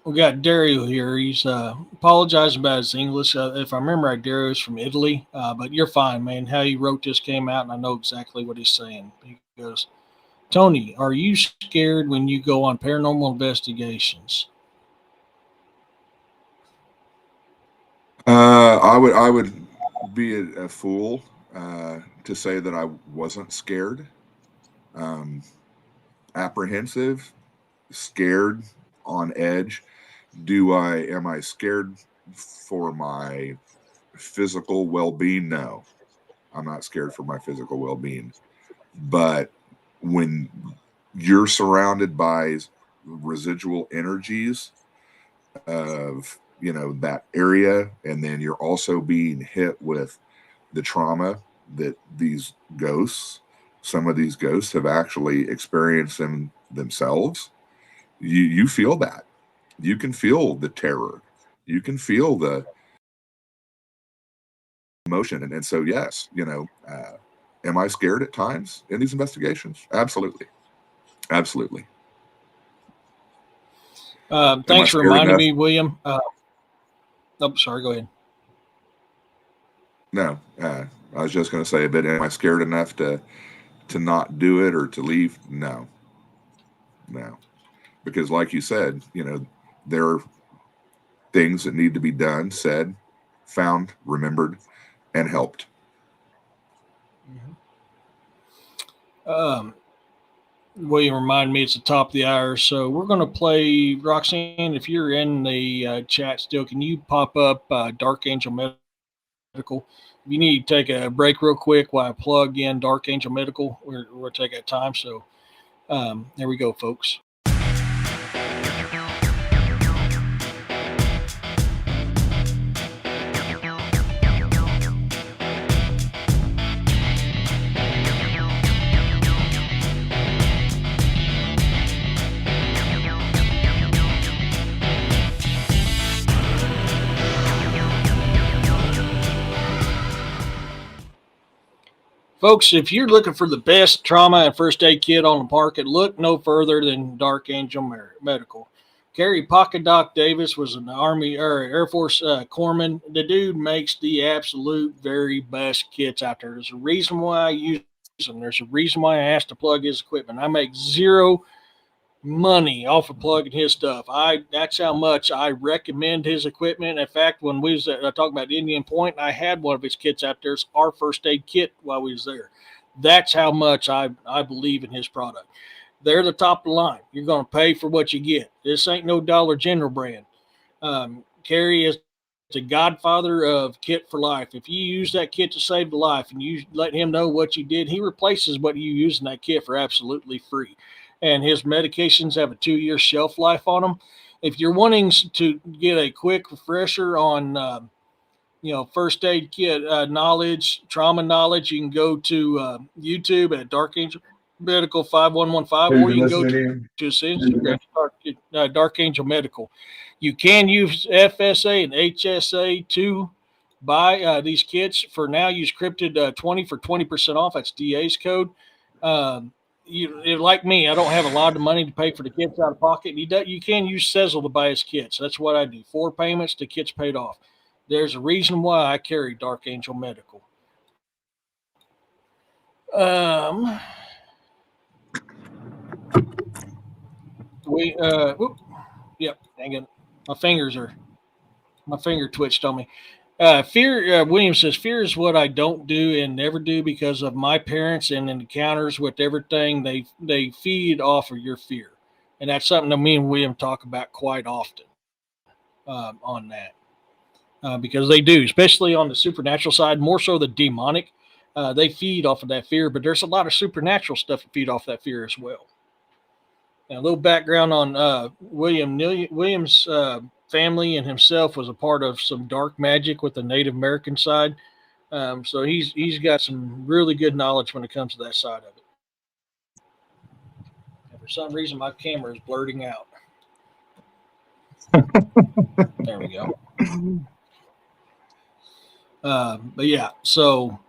We got Dario here. He's apologizing about his English. If I remember right, Dario's from Italy, but you're fine, man. How he wrote this came out, and I know exactly what he's saying. He goes, Tony, are you scared when you go on paranormal investigations? I would be a fool to say that I wasn't scared, um, apprehensive, scared, on edge. Am I scared for my physical well-being? No, I'm not scared for my physical well-being. But when you're surrounded by residual energies of that area, and then you're also being hit with the trauma that these ghosts some of these ghosts have actually experienced them themselves, you feel that. You can feel the terror, you can feel the emotion. And so yes, am I scared at times in these investigations? Absolutely. Absolutely. Am I Thanks for scared reminding enough? me, William. Oh, sorry. Go ahead. No, I was just going to say, but am I scared enough to not do it or to leave? No, no, because like you said, there are things that need to be done, said, found, remembered, and helped. Um, William reminded me it's the top of the hour, so we're going to play Roxanne. If you're in the chat still, can you pop up Dark Angel Medical? If you need to take a break real quick while I plug in Dark Angel Medical, we're take that time. So there we go, folks. Folks, if you're looking for the best trauma and first aid kit on the market, look no further than Dark Angel Medical. Gary Pocket Doc Davis was an Army or Air Force corpsman. The dude makes the absolute very best kits out there. There's a reason why I use them. There's a reason why I asked to plug his equipment. I make zero money off of plugging his stuff. That's how much I recommend his equipment. In fact, when we was talking about Indian Point, I had one of his kits out there. It's our first aid kit while we was there. That's how much I believe in his product. they're the top of the line. You're going to pay for what you get. This ain't no Dollar General brand. Kerry is the godfather of Kit for Life. If you use that kit to save the life and you let him know what you did, he replaces what you use in that kit for absolutely free. And his medications have a 2-year shelf life on them. If you're wanting to get a quick refresher on, first aid kit knowledge, trauma knowledge, you can go to YouTube at Dark Angel Medical 5115, Who've or been you can go listening to his Instagram, Dark Angel Medical. You can use FSA and HSA to buy these kits. For now, use Cryptid 20 for 20% off. That's DA's code. Like me, I don't have a lot of money to pay for the kits out of pocket. You can use Sezzle to buy his kits. That's what I do. 4 payments, the kit's paid off. There's a reason why I carry Dark Angel Medical. Yep, hang on. My finger twitched on me. William says, fear is what I don't do and never do because of my parents and encounters with everything. They feed off of your fear. And that's something that me and William talk about quite often on that. Because they do, especially on the supernatural side, more so the demonic. They feed off of that fear, but there's a lot of supernatural stuff that feed off that fear as well. And a little background on William's family and himself was a part of some dark magic with the Native American side. So he's got some really good knowledge when it comes to that side of it. And for some reason, my camera is blurting out. There we go. But yeah, so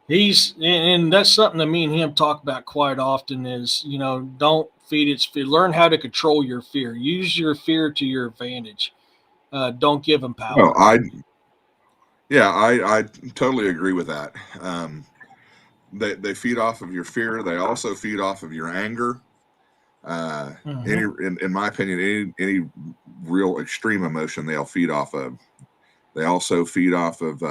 and that's something that me and him talk about quite often is, don't feed its fear. Learn how to control your fear. Use your fear to your advantage. Don't give them power. Well, I totally agree with that. They feed off of your fear. They also feed off of your anger. In my opinion, any real extreme emotion they'll feed off of. They also feed off of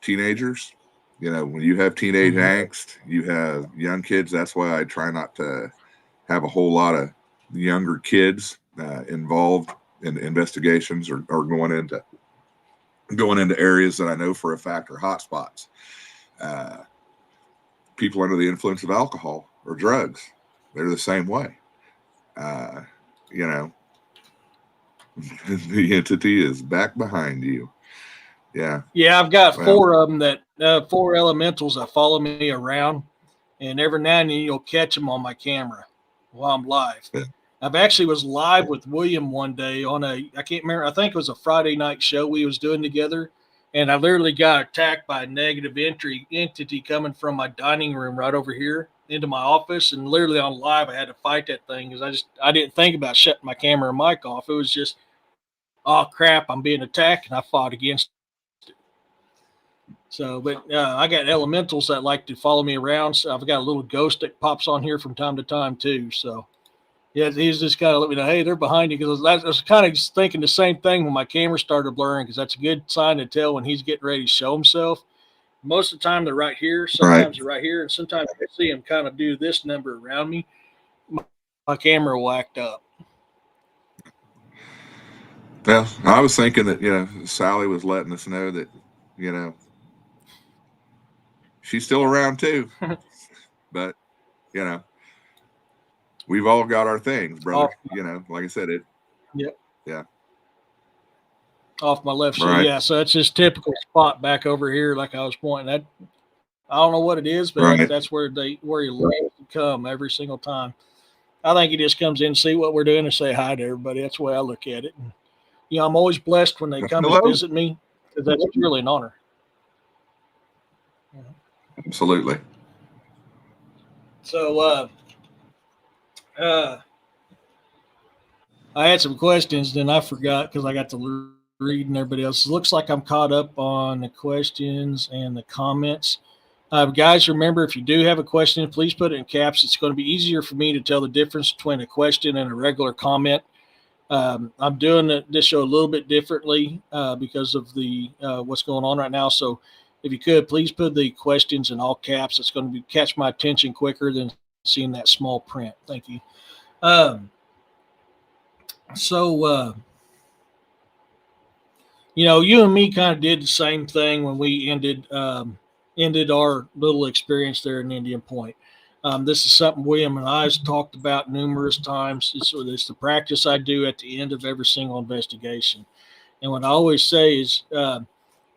teenagers. When you have teenage angst, you have young kids. That's why I try not to have a whole lot of younger kids involved in investigations or going into areas that I know for a fact are hot spots. People under the influence of alcohol or drugs, they're the same way. The entity is back behind you. Yeah. Yeah, I've got 4 of them that 4 elementals that follow me around, and every now and then you'll catch them on my camera while I'm live. Yeah. I've actually was live with William one day on I can't remember, I think it was a Friday night show we was doing together, and I literally got attacked by a negative entity coming from my dining room right over here into my office, and literally on live I had to fight that thing because I didn't think about shutting my camera and mic off. It was just, oh crap, I'm being attacked, and I fought against it. So, but I got elementals that like to follow me around. So I've got a little ghost that pops on here from time to time too. So, yeah, he's just kind of let me know, hey, they're behind you. Because I was kind of thinking the same thing when my camera started blurring, because that's a good sign to tell when he's getting ready to show himself. Most of the time they're right here. Sometimes they're right here, and sometimes I see him kind of do this number around me. My camera will act up. Well, I was thinking that Sally was letting us know that she's still around too, but we've all got our things, brother. Like I said, it. Yep. Yeah. Off my left Right. side. Yeah. So it's this typical spot back over here, like I was pointing at. I don't know what it is, but that's where he loves to come every single time. I think he just comes in, see what we're doing, and say hi to everybody. That's the way I look at it. And, I'm always blessed when they come and visit me, because that's really an honor. Absolutely. So, I had some questions, then I forgot because I got to reading everybody else. It looks like I'm caught up on the questions and the comments. Guys, remember, if you do have a question, please put it in caps. It's going to be easier for me to tell the difference between a question and a regular comment. I'm doing this show a little bit differently because of the what's going on right now. So if you could, please put the questions in all caps. It's going to catch my attention quicker than seeing that small print. Thank you. Um, so, you and me kind of did the same thing when we ended our little experience there in Indian Point. This is something William and I has talked about numerous times. It's the practice I do at the end of every single investigation. And what I always say is,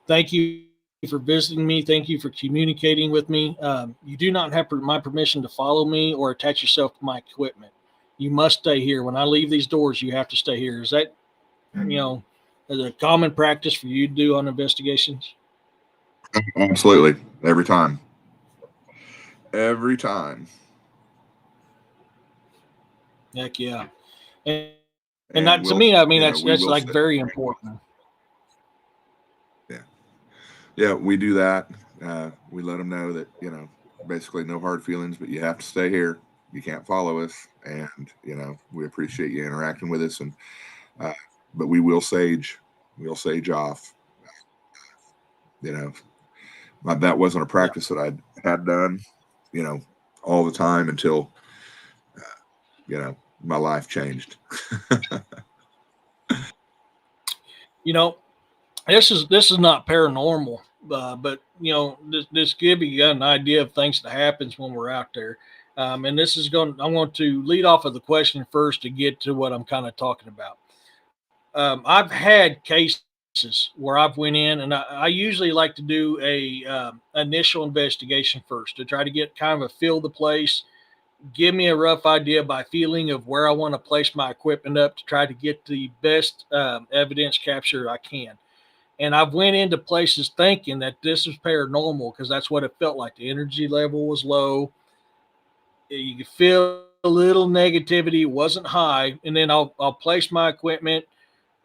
thank you for visiting me. Thank you for communicating with me. You do not have my permission to follow me or attach yourself to my equipment. You must stay here. When I leave these doors, you have to stay here. Is that, you know, is a common practice for you to do on investigations? Absolutely. Every time. Heck yeah. And that, to me, I And mean, that's we like will very say, important. yeah, yeah, we do that. We let them know that, basically no hard feelings, but you have to stay here. You can't follow us. And, we appreciate you interacting with us. And, uh, but we'll sage off, you know, that wasn't a Yeah. practice that I had done, you know, all the time until, my life changed. You know, this is not paranormal, but this give you an idea of things that happens when we're out there. And this is going. I want to lead off of the question first to get to what I'm kind of talking about. I've had cases where I've went in, and I usually like to do a initial investigation first to try to get kind of a feel of the place, give me a rough idea by feeling of where I want to place my equipment up to try to get the best evidence capture I can. And I've went into places thinking that this is paranormal because that's what it felt like. The energy level was low. You could feel a little negativity. It wasn't high. And then I'll place my equipment.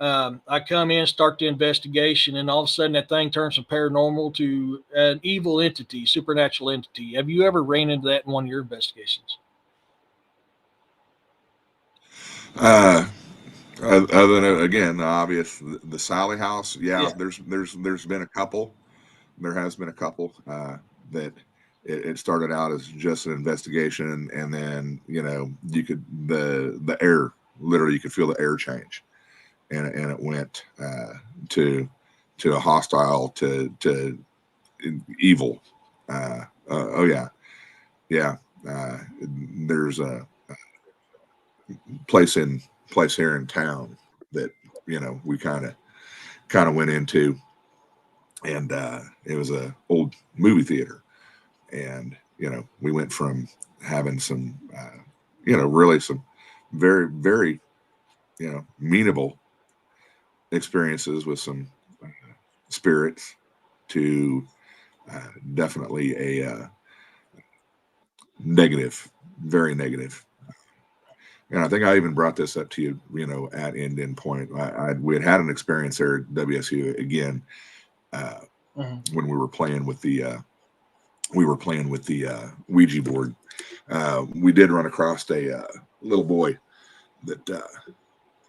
I come in, start the investigation, and all of a sudden that thing turns from paranormal to an evil entity, supernatural entity. Have you ever ran into that in one of your investigations? Uh, Other than again, the obvious, the Sally House. Yeah, Yeah. there's been a couple. There has been a couple that it started out as just an investigation, and then you could the air, literally you could feel the air change, and it went to a hostile to evil. Oh yeah, yeah. There's a place in place here in town that we kind of went into, and it was a old movie theater, and we went from having some really some very very meanable experiences with some uh, spirits to definitely a negative, very negative. And I think I even brought this up to you, at Indian Point. We had an experience there at WSU again, uh, Mhm. when we were playing with the Ouija board. We did run across a little boy that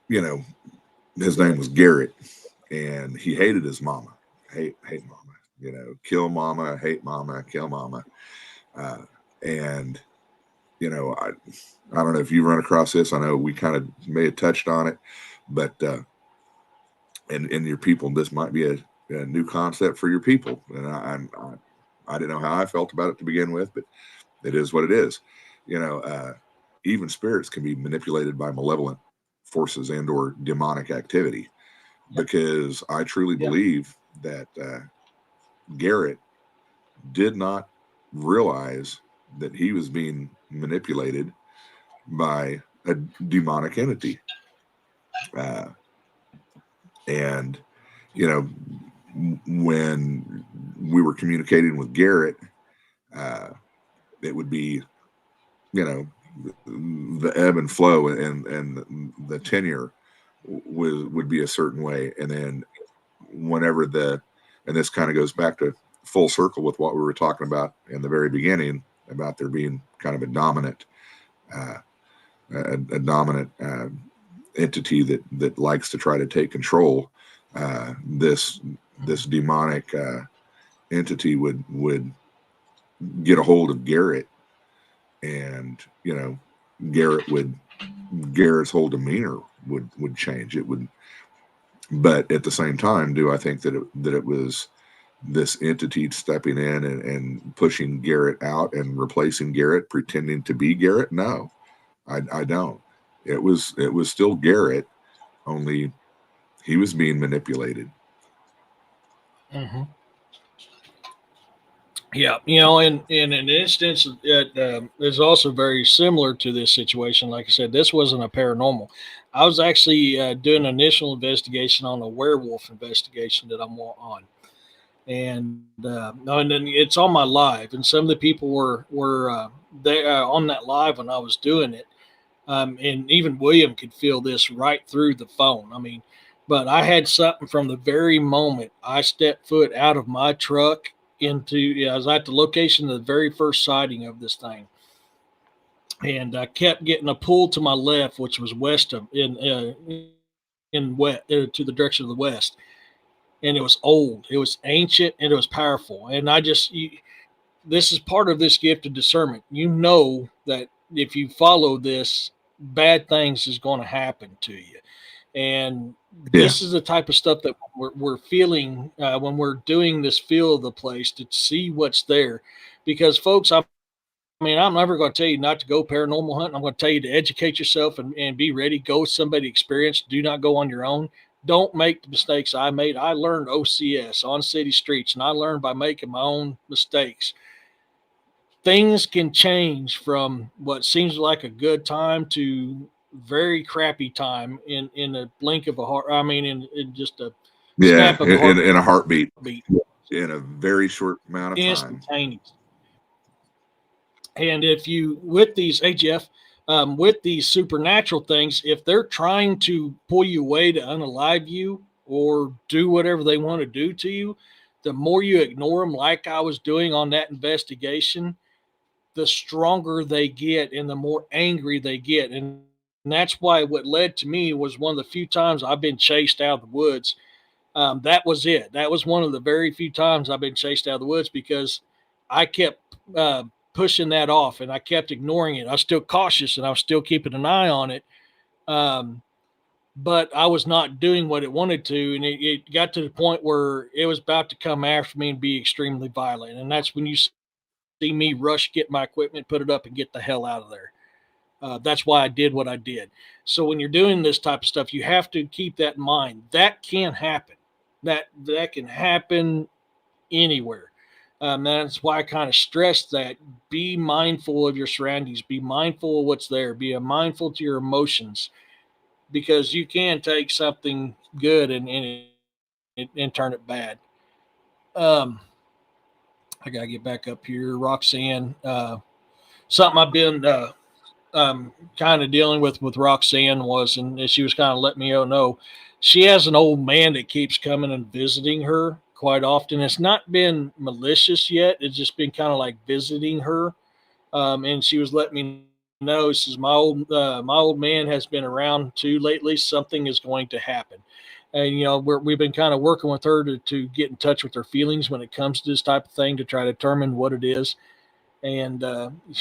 you know his name was Garrett, and he hated his mama. Hate mama. Kill mama, hate mama, kill mama. Uh, and I don't know if you run across this. I know we kind of may have touched on it, but and your people, this might be a new concept for your people. And I didn't know how I felt about it to begin with, but it is what it is. You know, uh, Even spirits can be manipulated by malevolent forces and or demonic activity, Yeah. because I truly Yeah. believe that Garrett did not realize that he was being manipulated by a demonic entity. Uh, and, you know, when we were communicating with Garrett, uh, it would be, you know, the ebb and flow, and the tenure would be a certain way. And then whenever and this kind of goes back to full circle with what we were talking about in the very beginning about there being kind of uh, a dominant entity that likes to try to take control. This demonic entity would get a hold of Garrett and Garrett's whole demeanor would change. It would, but at the same time, do I think that it was this entity stepping in and pushing Garrett out and replacing Garrett, pretending to be Garrett? No, I don't. It was still Garrett, only he was being manipulated. Hmm. Yeah, you know, in an instance that is also very similar to this situation. Like I said, this wasn't a paranormal. I was actually doing an initial investigation on a werewolf investigation that I'm on, and then it's on my live, and some of the people were they on that live when I was doing it, and even William could feel this right through the phone. I mean, but I had something from the very moment I stepped foot out of my truck into, yeah, I was at the location of the very first sighting of this thing, and I kept getting a pull to my left, which was west of in west to the direction of the west, and it was old, it was ancient, and it was powerful, and this is part of this gift of discernment. You know that if you follow this, bad things is going to happen to you. And Yeah, this is the type of stuff that we're feeling when we're doing this feel of the place to see what's there. Because, folks, I mean, I'm never going to tell you not to go paranormal hunting. I'm going to tell you to educate yourself and be ready. Go with somebody experienced. Do not go on your own. Don't make the mistakes I made. I learned OCS on city streets, and I learned by making my own mistakes. Things can change from what seems like a good time to very crappy time in a blink of a heart. I mean, in just a yeah, snap of a in a heartbeat, heartbeat, in a very short amount of time. instantaneous. And if you, with these AGF, with these supernatural things, if they're trying to pull you away to unalive you or do whatever they want to do to you, the more you ignore them, like I was doing on that investigation, the stronger they get and the more angry they get. And that's why what led to me was one of the few times I've been chased out of the woods. That was it. That was one of the very few times I've been chased out of the woods because I kept pushing that off and I kept ignoring it. I was still cautious and I was still keeping an eye on it. Um, but I was not doing what it wanted to. And it got to the point where it was about to come after me and be extremely violent. And that's when you see me rush, get my equipment, put it up, and get the hell out of there. That's why I did what I did. So when you're doing this type of stuff, you have to keep that in mind. That can happen. That can happen anywhere. That's why I kind of stress that. Be mindful of your surroundings. Be mindful of what's there. Be mindful to your emotions because you can take something good and turn it bad. Um, I gotta get back up here, Roxanne. Something I've been kind of dealing with Roxanne was, and she was kind of letting me know, she has an old man that keeps coming and visiting her quite often. It's not been malicious yet. It's just been kind of like visiting her. And she was letting me know, says my old man has been around too lately. Something is going to happen. And we've been kind of working with her to get in touch with her feelings when it comes to this type of thing to try to determine what it is. And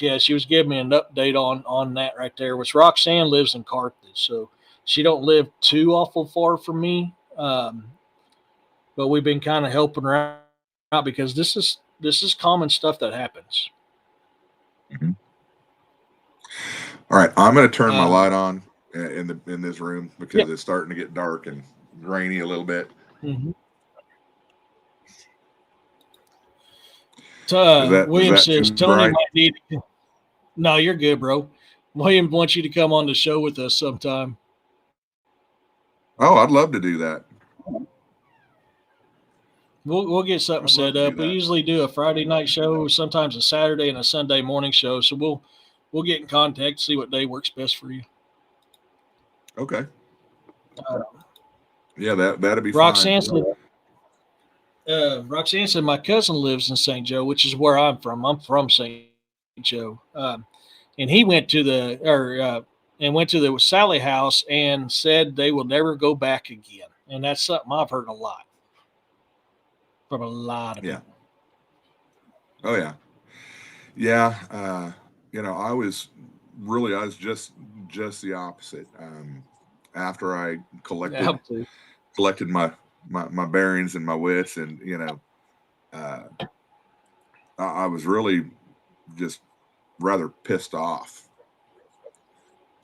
yeah, she was giving me an update on that right there. Which Roxanne lives in Carthage, so she don't live too awful far from me. But we've been kind of helping her out because this is common stuff that happens. Mhm. All right, I'm going to turn my Um, light on in this room because yep. it's starting to get dark and rainy a little bit. Mm-hmm. So, Is William that says too Tony bright? might need. No, you're good, bro. William wants you to come on the show with us sometime. Oh, I'd love to do that. We'll get something I'd love set to do up. We that. usually do a Friday night show, sometimes a Saturday and a Sunday morning show. So we'll get in contact, see what day works best for you. Okay. Uh, Yeah, that'd be fine. Roxanne said my cousin lives in St. Joe, which is where I'm from. I'm from St. Joe, and he went to the Sally house and said they will never go back again. And that's something I've heard a lot from a lot of Yeah. people. Oh yeah. Yeah. I was just the opposite. After I Yeah, collected my bearings and my wits, and uh, I was really just rather pissed off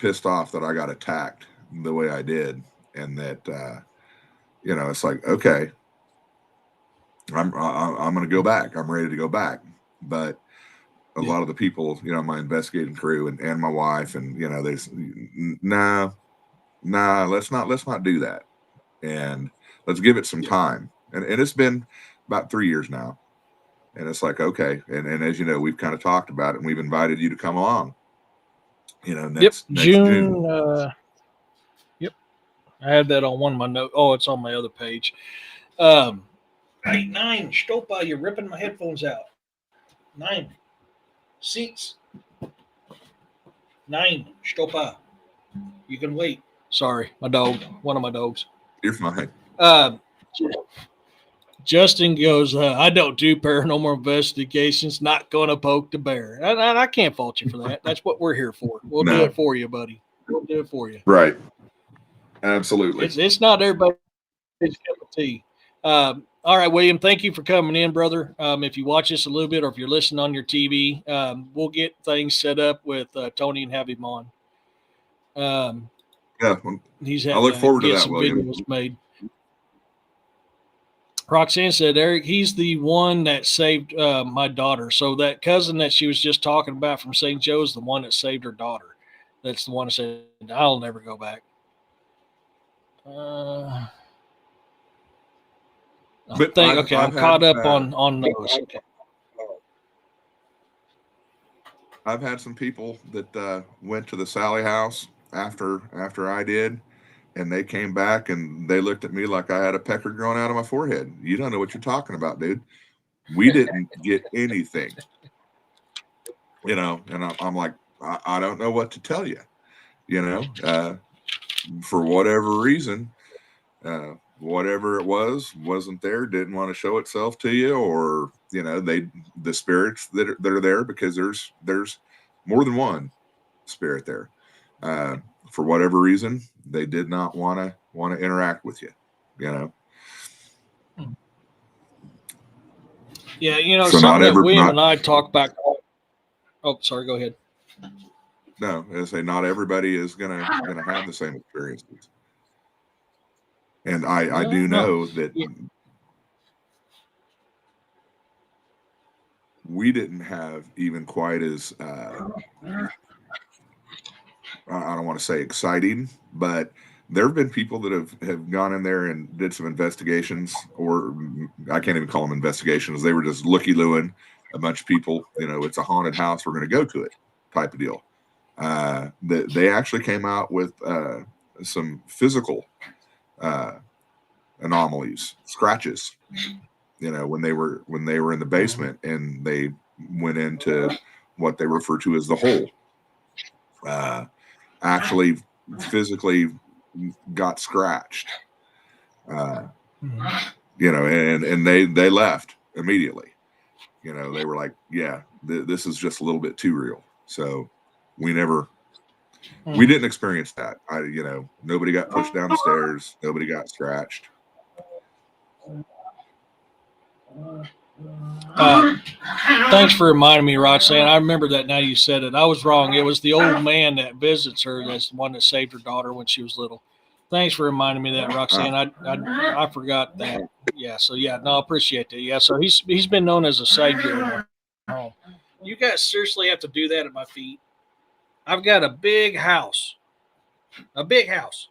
that I got attacked the way I did, and that it's like, okay, I'm going to go back. I'm ready to go back, but a yeah, lot of the people, my investigating crew and my wife, and they nah, let's not do that, and let's give it some yeah. time. And it's been about 3 years now, and it's like, okay, and as you know, we've kind of talked about it, and we've invited you to come along, Yep, next June. June. Yep, I had that on one of my notes. Oh, it's on my other page. Um, hey, nine, Stopa, you're ripping my headphones out. Nine, seats. Nine, Stopa, you can wait. Sorry, my dog, one of my dogs. You're fine. Uh, Justin goes, I don't do paranormal investigations, not going to poke the bear. I can't fault you for that. That's what we're here for. We'll do No, it for you, buddy. We'll do it for you. right, absolutely. It's not everybody's cup of tea. All right, William, thank you for coming in, brother. If you watch this a little bit or if you're listening on your TV, we'll get things set up with Tony and have him on. Yeah, He's I having look to forward to get that, some William. videos made. Roxanne said, Eric, he's the one that saved my daughter. So that cousin that she was just talking about from St. Joe's, the one that saved her daughter. That's the one that said, I'll never go back. But I've Okay, I'm I've had caught up on those. Okay. I've had some people that went to the Sally house after I did, and they came back and they looked at me like I had a pecker growing out of my forehead. You don't know what you're talking about, dude. We didn't get anything, and I'm like, I don't know what to tell you, for whatever reason, whatever it wasn't there, didn't want to show itself to you, or the spirits that are there, because there's more than one spirit there. Uh, for whatever reason, they did not want to interact with you. You know, Yeah, so not something that ever William not and I talk about. Oh, sorry, go ahead. no, I say not everybody is gonna have the same experiences, and I No, do no. know that Yeah. we didn't have even quite as I don't want to say exciting, but there have been people that have gone in there and did some investigations, or I can't even call them investigations. They were just looky looing a bunch of people. It's a haunted house. We're going to go to it, type of deal. They actually came out with some physical uh, anomalies, scratches. When they were in the basement and they went into what they refer to as the hole. Uh, Actually physically got scratched, uh, and they left immediately. They were like, yeah, this is just a little bit too real. So we didn't experience that. Nobody got pushed down the stairs. Nobody got scratched. Uh, Thanks for reminding me, Roxanne. I remember that now you said it. I was wrong. It was the old man that visits her that's the one that saved her daughter when she was little. Thanks for reminding me of that, Uh, Roxanne. I forgot that. Yeah, so yeah, no, I appreciate that. Yeah, so he's been known as a savior in our home. You guys seriously have to do that at my feet. I've got a big house. A big house.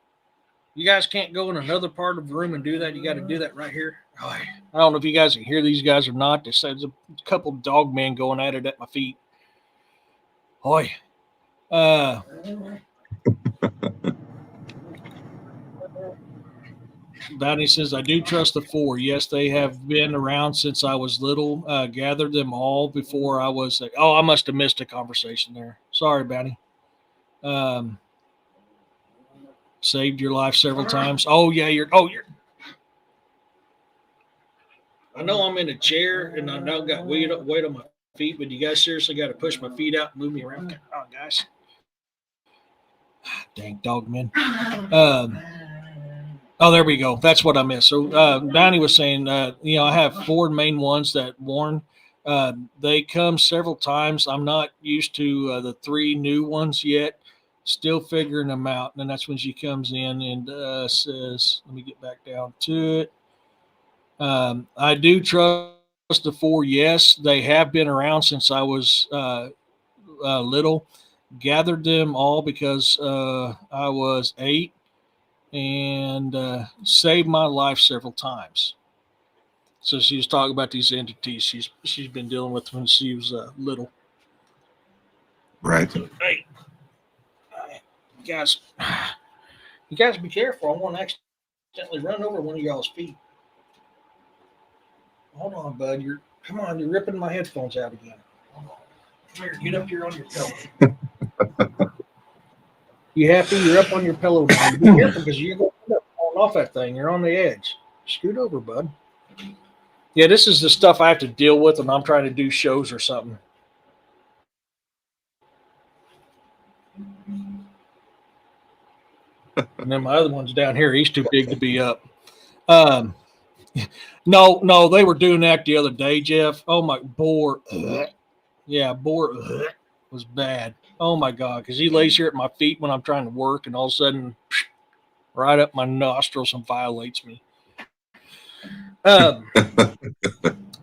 You guys can't go in another part of the room and do that. You got to do that right here. Oh, I don't know if you guys can hear these guys or not. There's a couple dog men going at it at my feet. Oi. Uh, Bounty says, I do trust the four. Yes, they have been around since I was little. Gathered them all before I was. Oh, I must have missed a conversation there. Sorry, Bounty. Um, Saved your life several times. Oh, yeah. You're. I know I'm in a chair and I now got weight on my feet, but you guys seriously got to push my feet out and move me around. Oh, guys. Dang dog, man. Oh, there we go. That's what I missed. So Donnie was saying, I have 4 main ones that warn. They come several times. I'm not used to the 3 new ones yet. Still figuring them out. And then that's when she comes in and says, let me get back down to it. I do trust the 4. Yes, they have been around since I was little. Gathered them all because I was 8 and saved my life several times. So she was talking about these entities she's been dealing with when she was little. Right. So, hey, guys, you guys be careful. I want to accidentally run over one of y'all's feet. Hold on, bud. Come on. You're ripping my headphones out again. Hold on. Come here. Get up here on your pillow. You happy? You're up on your pillow now. Be careful because you're going to end up falling off that thing. You're on the edge. Scoot over, bud. Yeah, this is the stuff I have to deal with when I'm trying to do shows or something. And then my other one's down here. He's too big to be up. No, they were doing that the other day, Jeff. Oh my, Boar. Yeah, Boar was bad. Oh my God, because he lays here at my feet when I'm trying to work, and all of a sudden, right up my nostrils and violates me.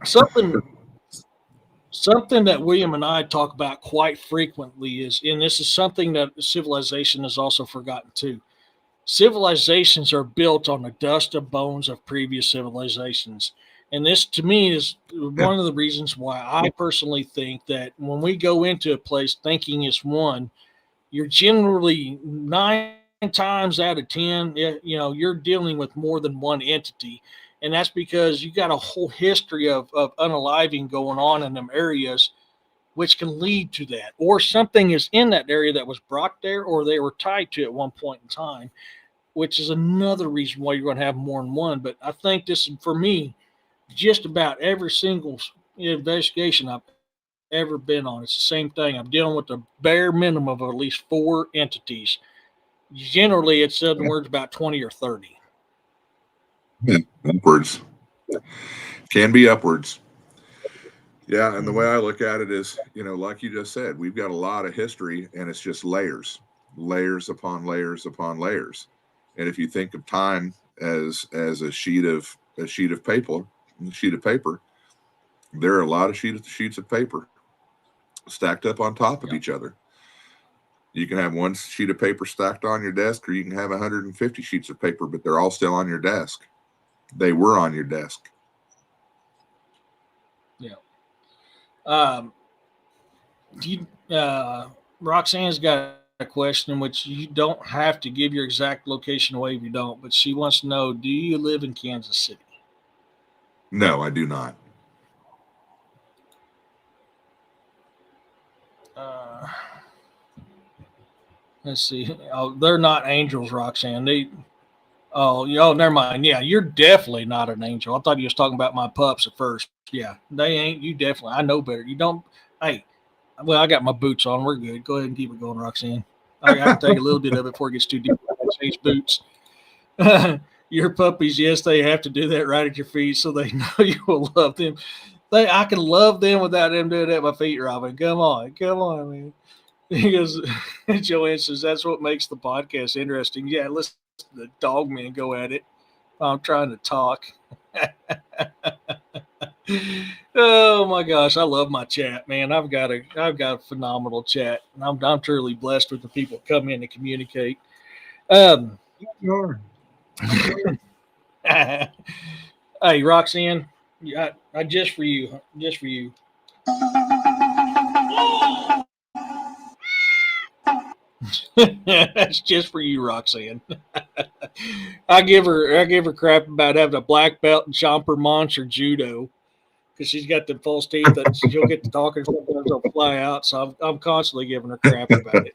Something that William and I talk about quite frequently is, and this is something that civilization has also forgotten too. Civilizations are built on the dust of bones of previous civilizations. And this, to me, is one of the reasons why I personally think that when we go into a place thinking it's one, you're generally 9 times out of 10, you're dealing with more than one entity. And that's because you got a whole history of unaliving going on in them areas, which can lead to that. Or something is in that area that was brought there, or they were tied to at one point in time, which is another reason why you're going to have more than one. But I think this, for me, just about every single investigation I've ever been on, it's the same thing. I'm dealing with the bare minimum of at least 4 entities. Generally, it's in words about 20 or 30. Yeah, upwards. Can be upwards. Yeah, and the way I look at it is, like you just said, we've got a lot of history, and it's just layers upon layers upon layers. And if you think of time as a sheet of paper, there are a lot of sheets of paper stacked up on top of each other. You can have one sheet of paper stacked on your desk, or you can have 150 sheets of paper, but they're all still on your desk. They were on your desk. Yeah. Roxanne's got a question, which you don't have to give your exact location away if you don't, but she wants to know, do you live in Kansas City? No, I do not. Let's see. Oh, they're not angels, Roxanne. Never mind. Yeah, you're definitely not an angel. I thought you was talking about my pups at first. Yeah, they ain't. You definitely. I know better. You don't. Hey, well, I got my boots on. We're good. Go ahead and keep it going, Roxanne. I can take a little bit of it before it gets too deep. I change boots. Your puppies, yes, they have to do that right at your feet, so they know you will love them. I can love them without them doing it at my feet, Robin. Come on, man. Because Joanne says that's what makes the podcast interesting. Yeah, listen to the dog man go at it. I'm trying to talk. Oh my gosh, I love my chat, man. I've got a phenomenal chat, and I'm truly blessed with the people that come in and communicate. Sure. Hey, Roxanne, I just for you. That's just for you, Roxanne. I give her crap about having a black belt in Chomper Monster Judo because she's got the false teeth that she'll get to talking, sometimes they'll fly out. So I'm constantly giving her crap about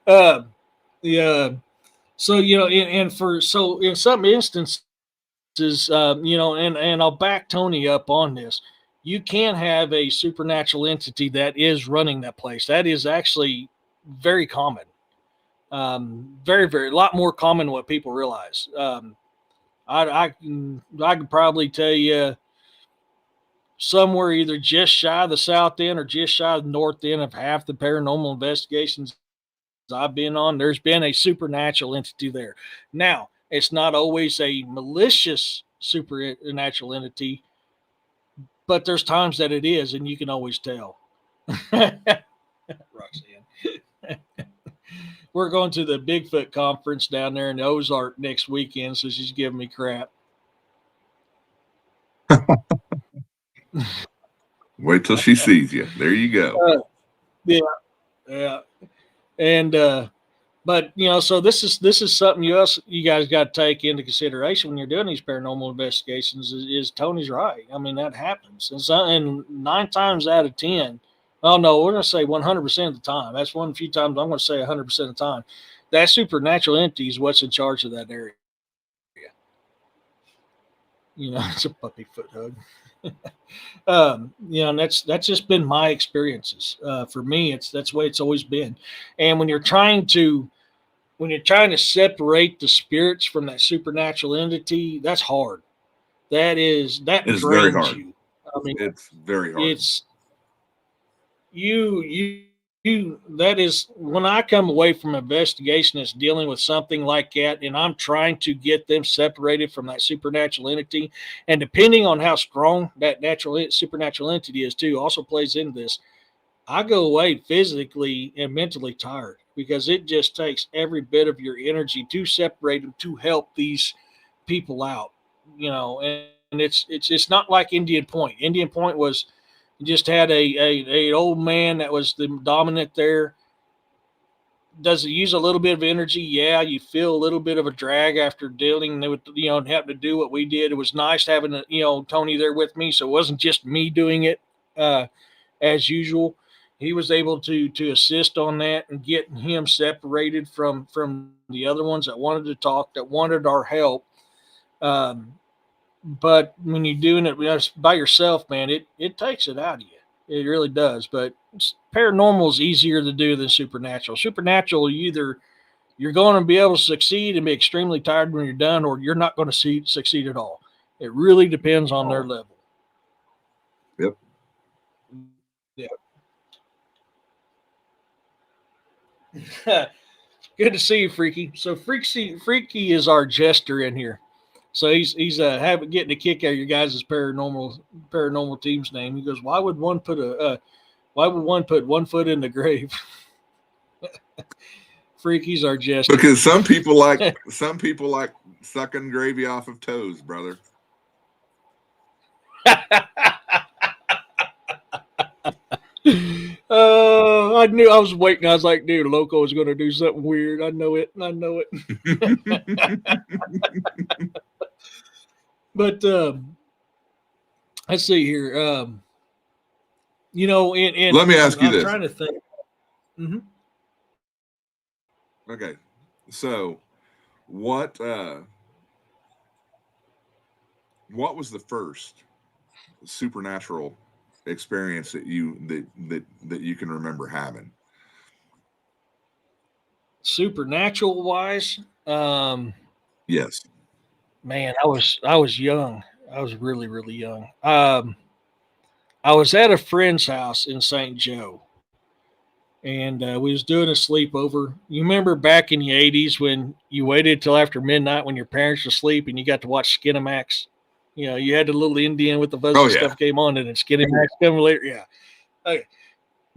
it. Yeah. So in some instances, is, and I'll back Tony up on this. You can have a supernatural entity that is running that place. That is actually very common. Very, very, a lot more common than what people realize. I could probably tell you somewhere either just shy of the south end or just shy of the north end of half the paranormal investigations I've been on. There's been a supernatural entity there. Now, it's not always a malicious supernatural entity, but there's times that it is, and you can always tell. Roxanne. We're going to the Bigfoot conference down there in the Ozark next weekend, so she's giving me crap. Wait till she sees you. There you go. Yeah, yeah, and but so this is something you guys got to take into consideration when you're doing these paranormal investigations. Is Tony's right? I mean, that happens, and 9 times out of 10. Oh no, we're gonna say 100% of the time. That's one few times I'm gonna say 100% of the time. That supernatural entity is what's in charge of that area. It's a puppy foot hug. And that's just been my experiences. For me, that's the way it's always been. And when you're trying to separate the spirits from that supernatural entity, that's hard. That It's very drains hard. you. I mean, It's very hard. it's you that is when I come away from investigation that's dealing with something like that, and I'm trying to get them separated from that supernatural entity, and depending on how strong that supernatural entity is too also plays into this. I go away physically and mentally tired because it just takes every bit of your energy to separate them, to help these people out. And it's not like Indian Point. Indian Point was just had a old man that was the dominant there. Does it use a little bit of energy? Yeah, you feel a little bit of a drag after dealing with, having to do what we did. It was nice having Tony there with me, so it wasn't just me doing it as usual. He was able to assist on that and getting him separated from the other ones that wanted to talk, that wanted our help. But when you're doing it by yourself, man, it takes it out of you. It really does. But paranormal is easier to do than supernatural. Supernatural, you're going to be able to succeed and be extremely tired when you're done, or you're not going to succeed at all. It really depends on their level. Yep. Yeah. Good to see you, Freaky. So Freaky is our jester in here. So he's getting a kick out of your guys' paranormal team's name. He goes, why would one put one foot in the grave? Freaky's our jester. Because some people like sucking gravy off of toes, brother. I knew, I was waiting. I was like, dude, Loco is going to do something weird. I know it. But let's see here. Let me ask you this. I'm trying to think. Mm-hmm. Okay, so what was the first supernatural experience that you can remember having? Supernatural wise, yes. Man, I was young. I was really, really young. I was at a friend's house in St. Joe, and we was doing a sleepover. You remember back in the 80s when you waited till after midnight when your parents were asleep and you got to watch Skinamax? You had the little Indian with the fuzzy stuff came on, and then Skinamax coming later. Yeah. Okay.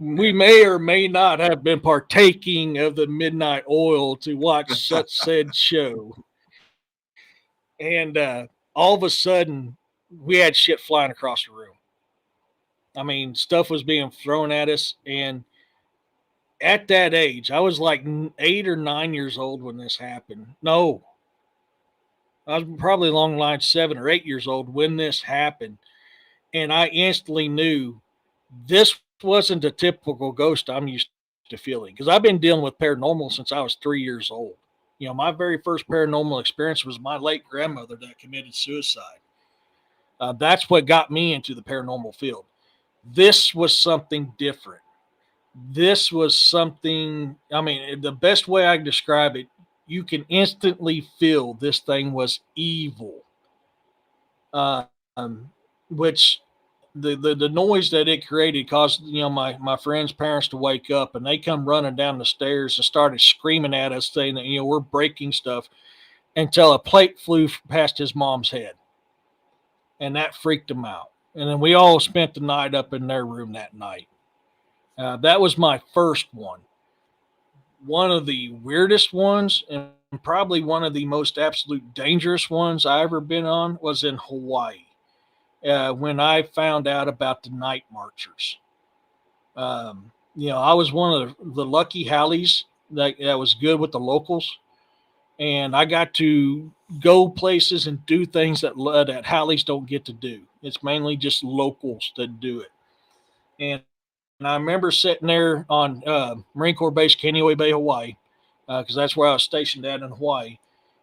We may or may not have been partaking of the midnight oil to watch such said show. And all of a sudden, we had shit flying across the room. I mean, stuff was being thrown at us. And at that age, I was like 8 or 9 years old when this happened. No, I was probably along the line 7 or 8 years old when this happened. And I instantly knew this wasn't a typical ghost I'm used to feeling, because I've been dealing with paranormal since I was 3 years old. My very first paranormal experience was my late grandmother that committed suicide. That's what got me into the paranormal field. This was something different. This was something, I mean, the best way I can describe it, you can instantly feel this thing was evil. Which the noise that it created caused my friends' parents to wake up, and they come running down the stairs and started screaming at us, saying that we're breaking stuff, until a plate flew past his mom's head, and that freaked them out. And then we all spent the night up in their room that night. That was my first one. One of the weirdest ones, and probably one of the most absolute dangerous ones I ever been on, was in Hawaii. When I found out about the night marchers. I was one of the lucky Hallies that was good with the locals, and I got to go places and do things that Hallies don't get to do. It's mainly just locals that do it. And I remember sitting there on Marine Corps Base, Kaneohe Bay, Hawaii, because that's where I was stationed at in Hawaii.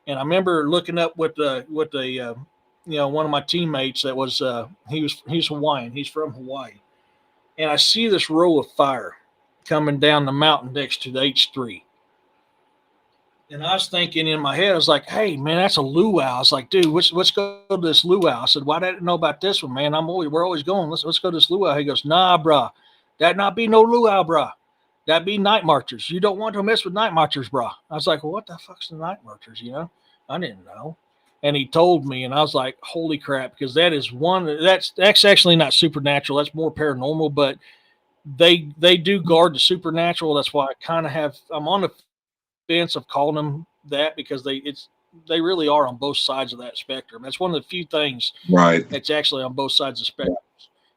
And I remember looking up with one of my teammates that was he's Hawaiian. He's from Hawaii, and I see this row of fire coming down the mountain next to the H3. And I was thinking in my head, I was like, "Hey, man, that's a luau." I was like, "Dude, let's go to this luau." I said, "Why didn't I know about this one, man? We're always going. Let's go to this luau." He goes, "Nah, bruh, that not be no luau, bruh. That be night marchers. You don't want to mess with night marchers, bruh." I was like, "Well, what the fuck's the night marchers?" I didn't know. And he told me, and I was like, "Holy crap!" Because that is that's actually not supernatural. That's more paranormal, but they do guard the supernatural. That's why I'm on the fence of calling them that, because they really are on both sides of that spectrum. That's one of the few things Right. that's actually on both sides of the spectrum,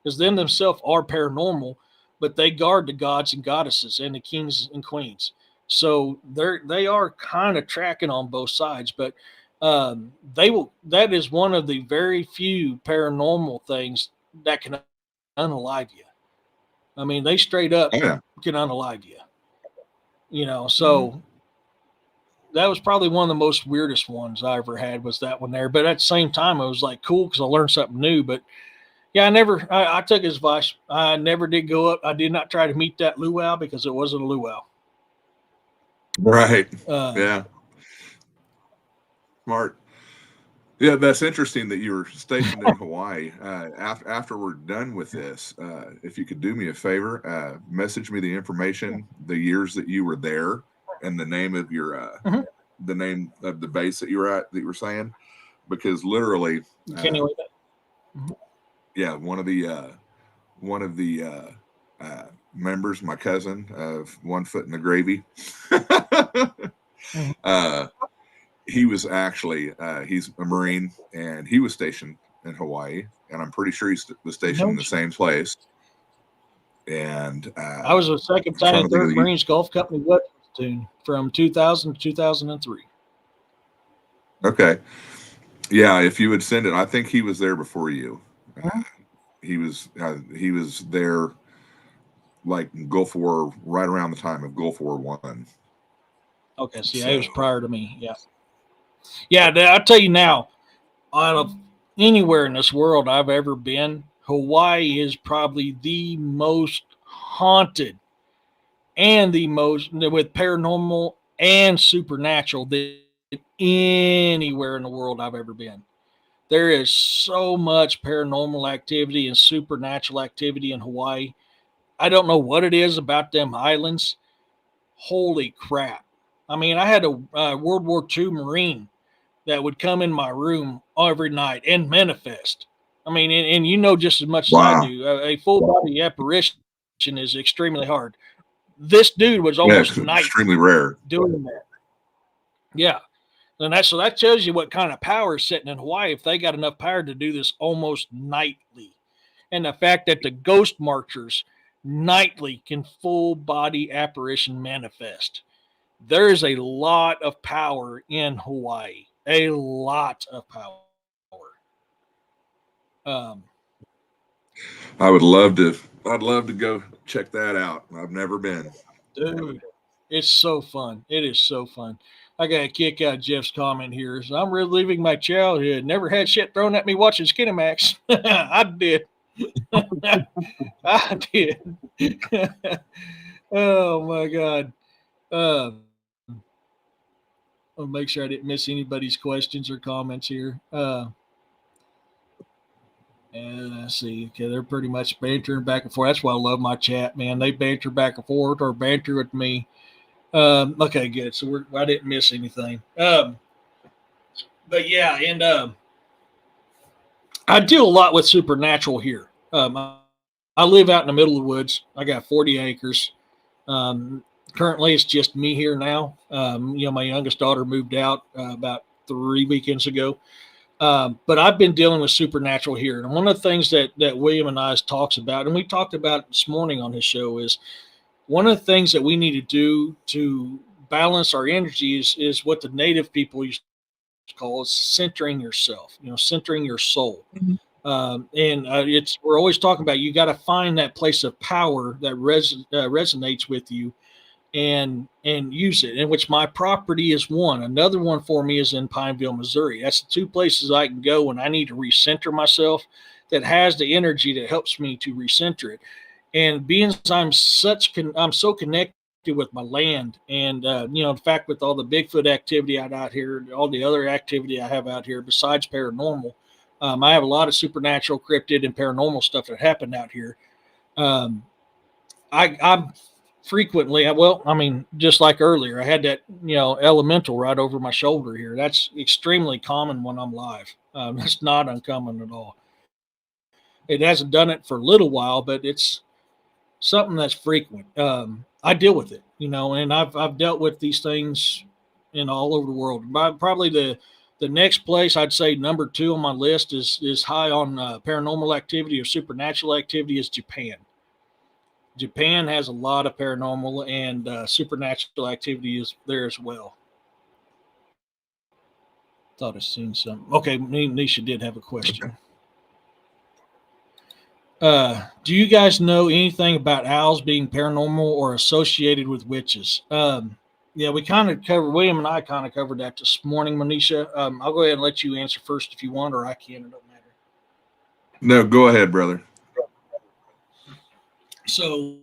because them themselves are paranormal, but they guard the gods and goddesses and the kings and queens. So they are kind of tracking on both sides, but they will. That is one of the very few paranormal things that can unalive you. I mean, they straight up Oh yeah. can unalive you. Mhm. So that was probably one of the most weirdest ones I ever had, was that one there. But at the same time, it was like cool because I learned something new. But yeah, I took his advice. I never did go up. I did not try to meet that luau because it wasn't a luau. Right. Um, Yeah. Smart. Yeah, that's interesting that you were stationed in Hawaii. After we're done with this, if you could do me a favor, message me the information, the years that you were there, and mhm. the name of the base that you were at that you were saying, because literally, Can't uh, you wait that? Mhm. yeah, one of the members, my cousin of One Foot in the Gravy, Mhm. uh, he was actually he's a Marine, and he was stationed in Hawaii, and I'm pretty sure was stationed No in the shit. same place. And I was a second I'm trying battalion, to think of third the Marines Golf Company weapons platoon from 2000 to 2003. okay, yeah. If you would send it, I think he was there before you. Mhm. He was there like Gulf War, right around the time of Gulf War One. Okay, so yeah, it was So prior to me. Yeah, yeah. I'll tell you now, out of anywhere in this world I've ever been, Hawaii is probably the most haunted and the most with paranormal and supernatural than anywhere in the world I've ever been. There is so much paranormal activity and supernatural activity in Hawaii. I don't know what it is about them islands. Holy crap. I mean, I had a World War II Marine that would come in my room every night and manifest. I mean, and you know just as much as I wow, do, a full body apparition is extremely hard. This dude was yeah, almost nightly extremely rare. doing that. Yeah. And that tells you what kind of power is sitting in Hawaii if they got enough power to do this almost nightly. And the fact that the ghost marchers nightly can full body apparition manifest. There is a lot of power in Hawaii. A lot of power. Um, I would love to. I'd love to go check that out. I've never been. dude, it's so fun. It is so fun. I got a kick out of Jeff's comment here. So I'm reliving my childhood. Never had shit thrown at me watching Skinamax. I did. I did. Oh my god. Uh, I'll make sure I didn't miss anybody's questions or comments here. And let's see. Okay, they're pretty much bantering back and forth. That's why I love my chat, man. They banter back and forth or banter with me. Okay, good. So I didn't miss anything. But yeah, and I deal a lot with supernatural here. I live out in the middle of the woods. I got 40 acres. Currently, it's just me here now. My youngest daughter moved out about 3 weekends ago. But I've been dealing with supernatural here. And one of the things that William and I talks about, and we talked about this morning on his show, is one of the things that we need to do to balance our energy is what the native people used to call is centering yourself, centering your soul. And it's we're always talking about you got to find that place of power that resonates with you and use it. In which my property is one. Another one for me is in Pineville, Missouri. That's the two places I can go when I need to recenter myself. That has the energy that helps me to recenter it. And being I'm so connected with my land, and in fact, with all the Bigfoot activity out here, all the other activity I have out here besides paranormal, I have a lot of supernatural, cryptid, and paranormal stuff that happened out here. Um, I'm frequently, just like earlier, I had that elemental right over my shoulder here. That's extremely common when I'm live. That's not uncommon at all. It hasn't done it for a little while, but it's something that's frequent. I deal with it, and I've dealt with these things in all over the world. Probably the next place I'd say number 2 on my list is high on paranormal activity or supernatural activity is Japan. Japan has a lot of paranormal and supernatural activity is there as well. Thought I seen something. Okay, Nisha did have a question. Do you guys know anything about owls being paranormal or associated with witches? Yeah, we kind of covered, William and I kind of covered that this morning, Manisha. I'll go ahead and let you answer first if you want, or I can, it don't matter. No, go ahead, brother. So,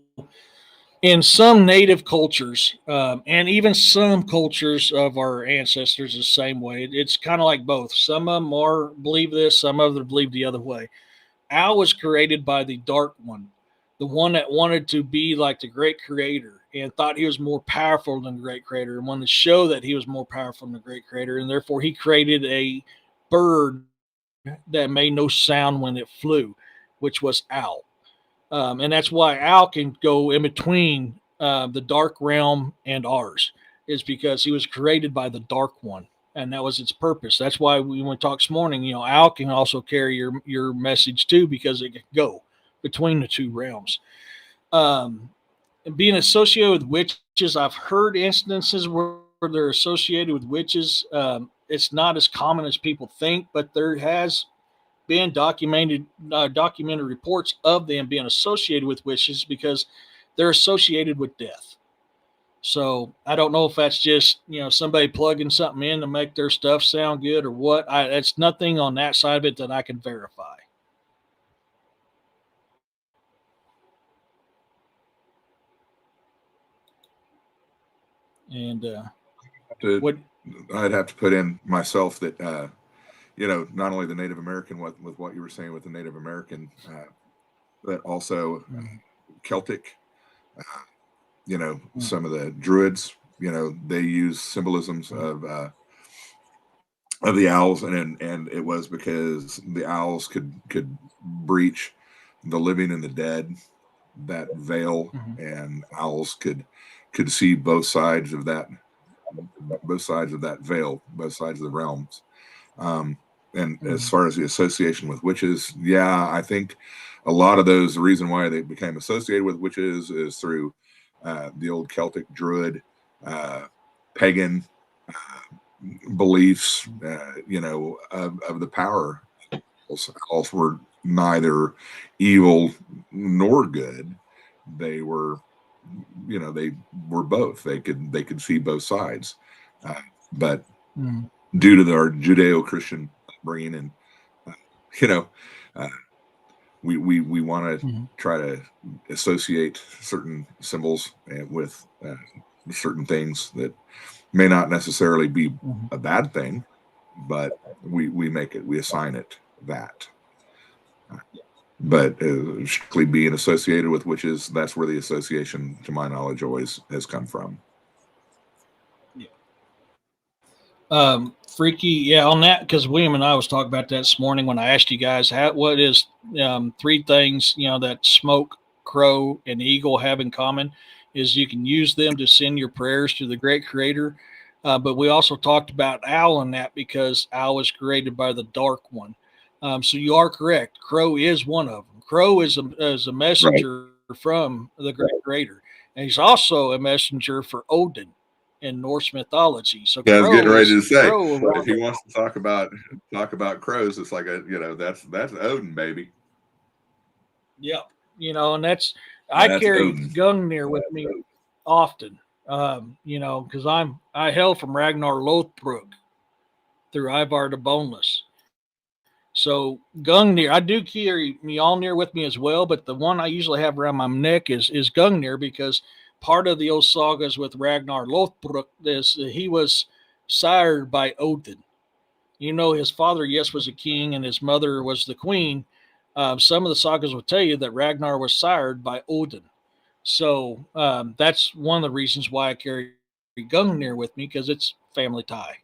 in some native cultures, and even some cultures of our ancestors, the same way, it's kind of like both. Some of them are believe this, some of them believe the other way. Al was created by the Dark One, the one that wanted to be like the great creator and thought he was more powerful than the great creator and wanted to show that he was more powerful than the great creator. And therefore, he created a bird that made no sound when it flew, which was Al. And that's why Al can go in between the dark realm and ours, is because he was created by the Dark One. And that was its purpose. That's why we went to talk this morning. Al can also carry your message too, because it can go between the two realms. And being associated with witches, I've heard instances where they're associated with witches. It's not as common as people think, but there has been documented reports of them being associated with witches because they're associated with death. So I don't know if that's just somebody plugging something in to make their stuff sound good or what. It's nothing on that side of it that I can verify. And I'd have to put in myself that not only the Native American with what you were saying with the Native American, but also Celtic. Some of the Druids. They use symbolisms of the owls, and it was because the owls could breach the living and the dead, that veil, and owls could see both sides of that veil, both sides of the realms. And as far as the association with witches, yeah, I think a lot of those, the reason why they became associated with witches is through the old Celtic Druid, pagan beliefs, of the power. Also were neither evil nor good. They were, they were both. They could see both sides. but Mm. due to our Judeo-Christian upbringing, and you know, uh, we want to Mm. try to associate certain symbols with certain things that may not necessarily be Mm. a bad thing, but we assign it that. But strictly being associated with witches, that's where the association, to my knowledge, always has come from. Freaky, yeah, on that, because William and I was talking about that this morning when I asked you guys what is three things that smoke, crow, and eagle have in common is you can use them to send your prayers to the great creator. But we also talked about owl in that because owl was created by the dark one. So you are correct. Crow is one of them. Crow is a Right. messenger from the great creator, and he's also a messenger for Odin in Norse mythology. So Yeah, I was getting crow ready is to say, crow if around. he wants to talk about crows, it's like that's Odin, baby. Yep. And that's I That's carry Odin. Gungnir with me often. Because I hail from Ragnar Lothbrok through Ivar the Boneless. So Gungnir, I do carry Mjolnir with me as well, but the one I usually have around my neck is Gungnir because part of the old sagas with Ragnar Lothbrok is he was sired by Odin. His father, yes, was a king and his mother was the queen. Some of the sagas will tell you that Ragnar was sired by Odin. So that's one of the reasons why I carry Gungnir with me because it's family tie.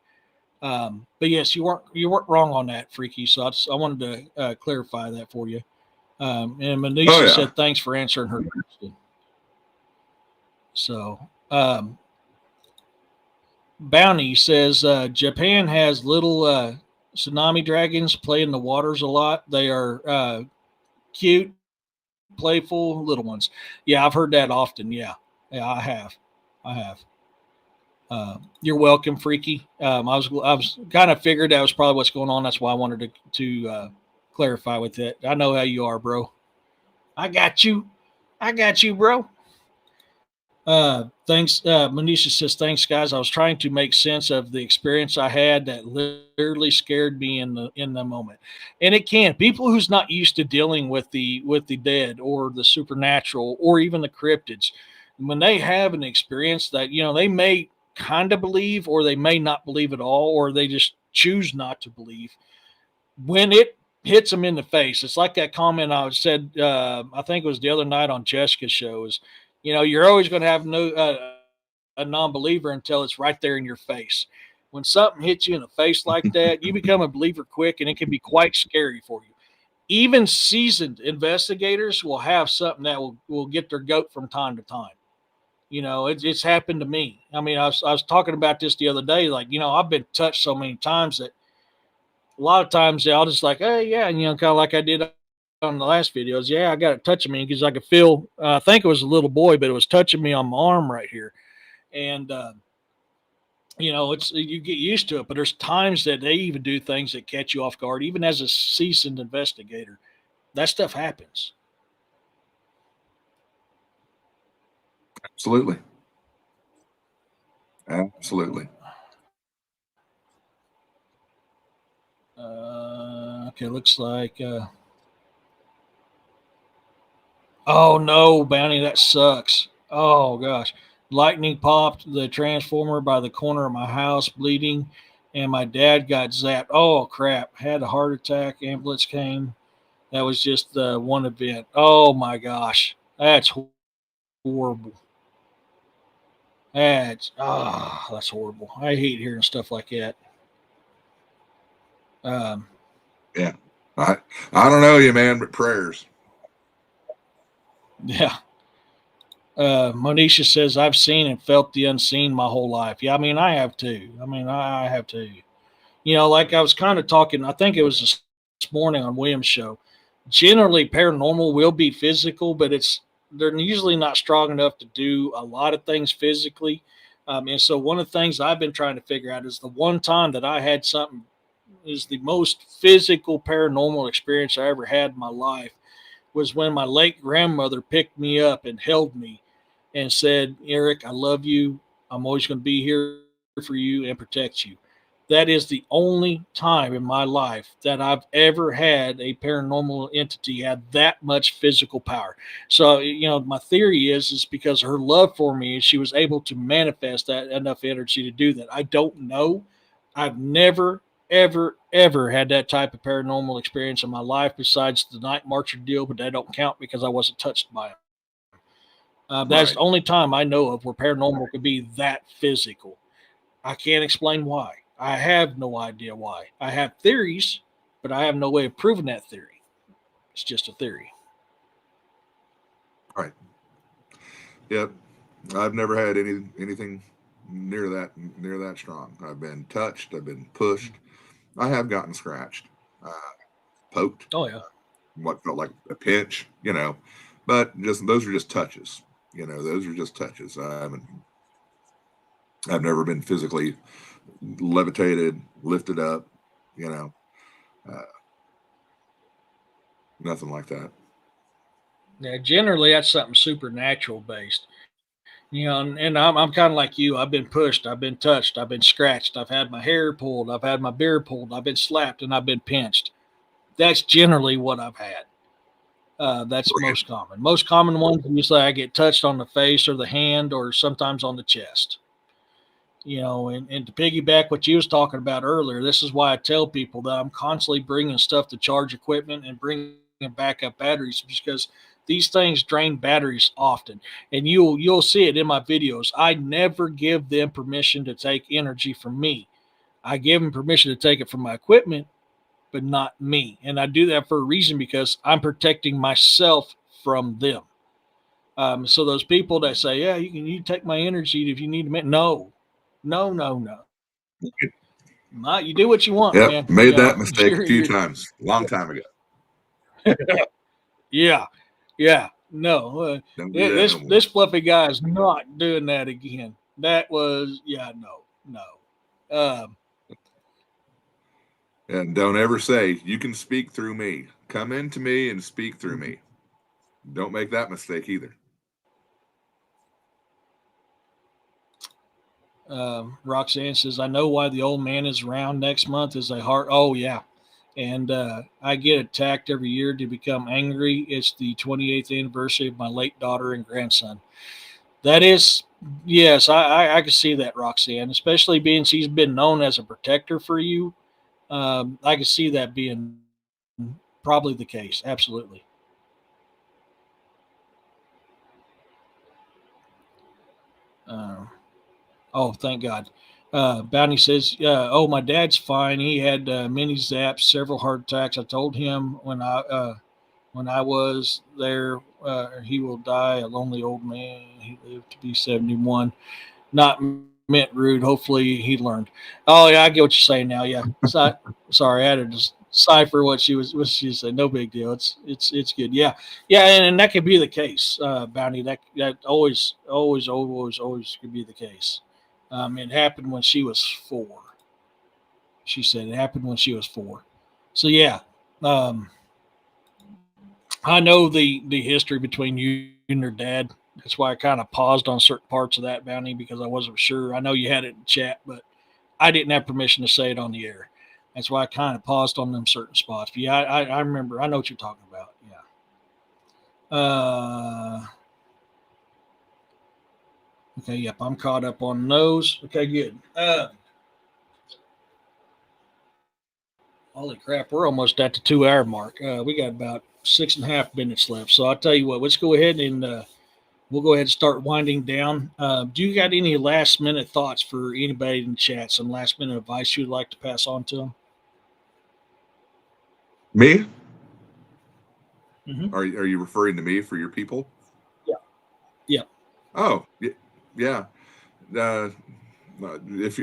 But yes, you weren't wrong on that, Freaky. So I wanted to clarify that for you. And Oh Manisha yeah, said thanks for answering her question. So Bounty says Japan has little tsunami dragons play in the waters a lot. They are cute, playful little ones. Yeah, I've heard that often. Yeah, I have. I have. You're welcome, Freaky. I was kind of figured that was probably what's going on. That's why I wanted to clarify with it. I know how you are, bro. I got you. I got you, bro. Thanks. Manisha says, thanks, guys. I was trying to make sense of the experience I had that literally scared me in the moment. And it can. People who's not used to dealing with the dead or the supernatural or even the cryptids, when they have an experience that, they may kind of believe or they may not believe at all, or they just choose not to believe. When it hits them in the face, it's like that comment I said, I think it was the other night on Jessica's show is, you're always going to have a non-believer until it's right there in your face. When something hits you in the face like that, you become a believer quick, and it can be quite scary for you. Even seasoned investigators will have something that will get their goat from time to time. It's happened to me. I mean, I was talking about this the other day. Like, I've been touched so many times that a lot of times I'll just like, hey, yeah, and kind of like I did on the last videos. Yeah, I got it touching me because I could feel. I think it was a little boy, but it was touching me on my arm right here, and it's you get used to it. But there's times that they even do things that catch you off guard, even as a seasoned investigator. That stuff happens. absolutely, absolutely. Okay, looks like. Oh no, Bounty, that sucks. Oh gosh. Lightning popped the transformer by the corner of my house, bleeding, and my dad got zapped. Oh crap. Had a heart attack, ambulance came. That was just one event. Oh my gosh. That's horrible. That's horrible. I hate hearing stuff like that. Um, Yeah, I I don't know you, man, but prayers. yeah. Monisha says, I've seen and felt the unseen my whole life. Yeah, I mean, I have too. I have too. Like I was kind of talking, I think it was this morning on William's show. Generally, paranormal will be physical, but they're usually not strong enough to do a lot of things physically. And so, one of the things I've been trying to figure out is the one time that I had something is the most physical paranormal experience I ever had in my life was when my late grandmother picked me up and held me and said, Eric, I love you. I'm always going to be here for you and protects you. That is the only time in my life that I've ever had a paranormal entity have that much physical power. So, my theory is because her love for me, she was able to manifest that enough energy to do that. I don't know. I've never, ever, ever had that type of paranormal experience in my life besides the night marcher deal, but that don't count because I wasn't touched by him. That's the Right. only time I know of where paranormal could be that physical. I can't explain why. I have no idea why. I have theories, but I have no way of proving that theory. It's just a theory. Right. Yep. I've never had anything near that strong. I've been touched. I've been pushed. I have gotten scratched, uh, poked, Oh yeah. what felt like a pinch, but just those are just touches. Those are just touches. I've never been physically levitated, lifted up, you know, uh, nothing like that. Yeah, generally that's something supernatural based. And I'm kind of like you. I've been pushed, I've been touched, I've been scratched, I've had my hair pulled, I've had my beard pulled, I've been slapped, and I've been pinched. That's generally what I've had. That's most common. Most common ones usually I get touched on the face or the hand or sometimes on the chest. And to piggyback what you was talking about earlier, this is why I tell people that I'm constantly bringing stuff to charge equipment and bringing backup batteries because these things drain batteries often, and you'll see it in my videos. I never give them permission to take energy from me. I give them permission to take it from my equipment, but not me, and I do that for a reason because I'm protecting myself from them. So those people that say, "Yeah, you take my energy if you need to," no, no, no, no. You do what you want, Yep, man. made that mistake a few You're times, long time ago. yeah, yeah. No, Don't do that no more. this fluffy guy is not doing that again. That was no, no. And don't ever say you can speak through me. Come into me and speak through Mhm. me. Don't make that mistake either. Roxanne says, "I know why the old man is around next month. Is a heart. Oh yeah, and I get attacked every year to become angry. It's the 28th anniversary of my late daughter and grandson. That is, yes, I can see that, Roxanne, especially being she's been known as a protector for you. I can see that being probably the case. Absolutely. Uh, oh, thank God. Bounty says, "Oh, my dad's fine. He had many zaps, several heart attacks. I told him when I was there, he will die a lonely old man. He lived to be 71. Not meant rude. Hopefully he learned." Oh yeah, I get what you're saying now. Yeah, sorry, I had to just cipher what she said. No big deal. It's good. Yeah, yeah, and that could be the case, Bounty. That always could be the case. It happened when she was 4. She said it happened when she was 4. So yeah, um, I know the history between you and your dad. That's why I kind of paused on certain parts of that, Bounty, because I wasn't sure. I know you had it in chat, but I didn't have permission to say it on the air. That's why I kind of paused on them certain spots. But yeah, I remember. I know what you're talking about. Yeah. Okay. Yep. I'm caught up on those. Okay. Good. Holy crap. We're almost at the 2 hour mark. We got about 6.5 minutes left. So I'll tell you what. Let's go ahead and we'll go ahead and start winding down. Do you got any last minute thoughts for anybody in the chat? Some last minute advice you'd like to pass on to them? Me? Mm-hmm. Are you referring to me for your people? Yeah. Yeah. Oh, yeah. Uh, if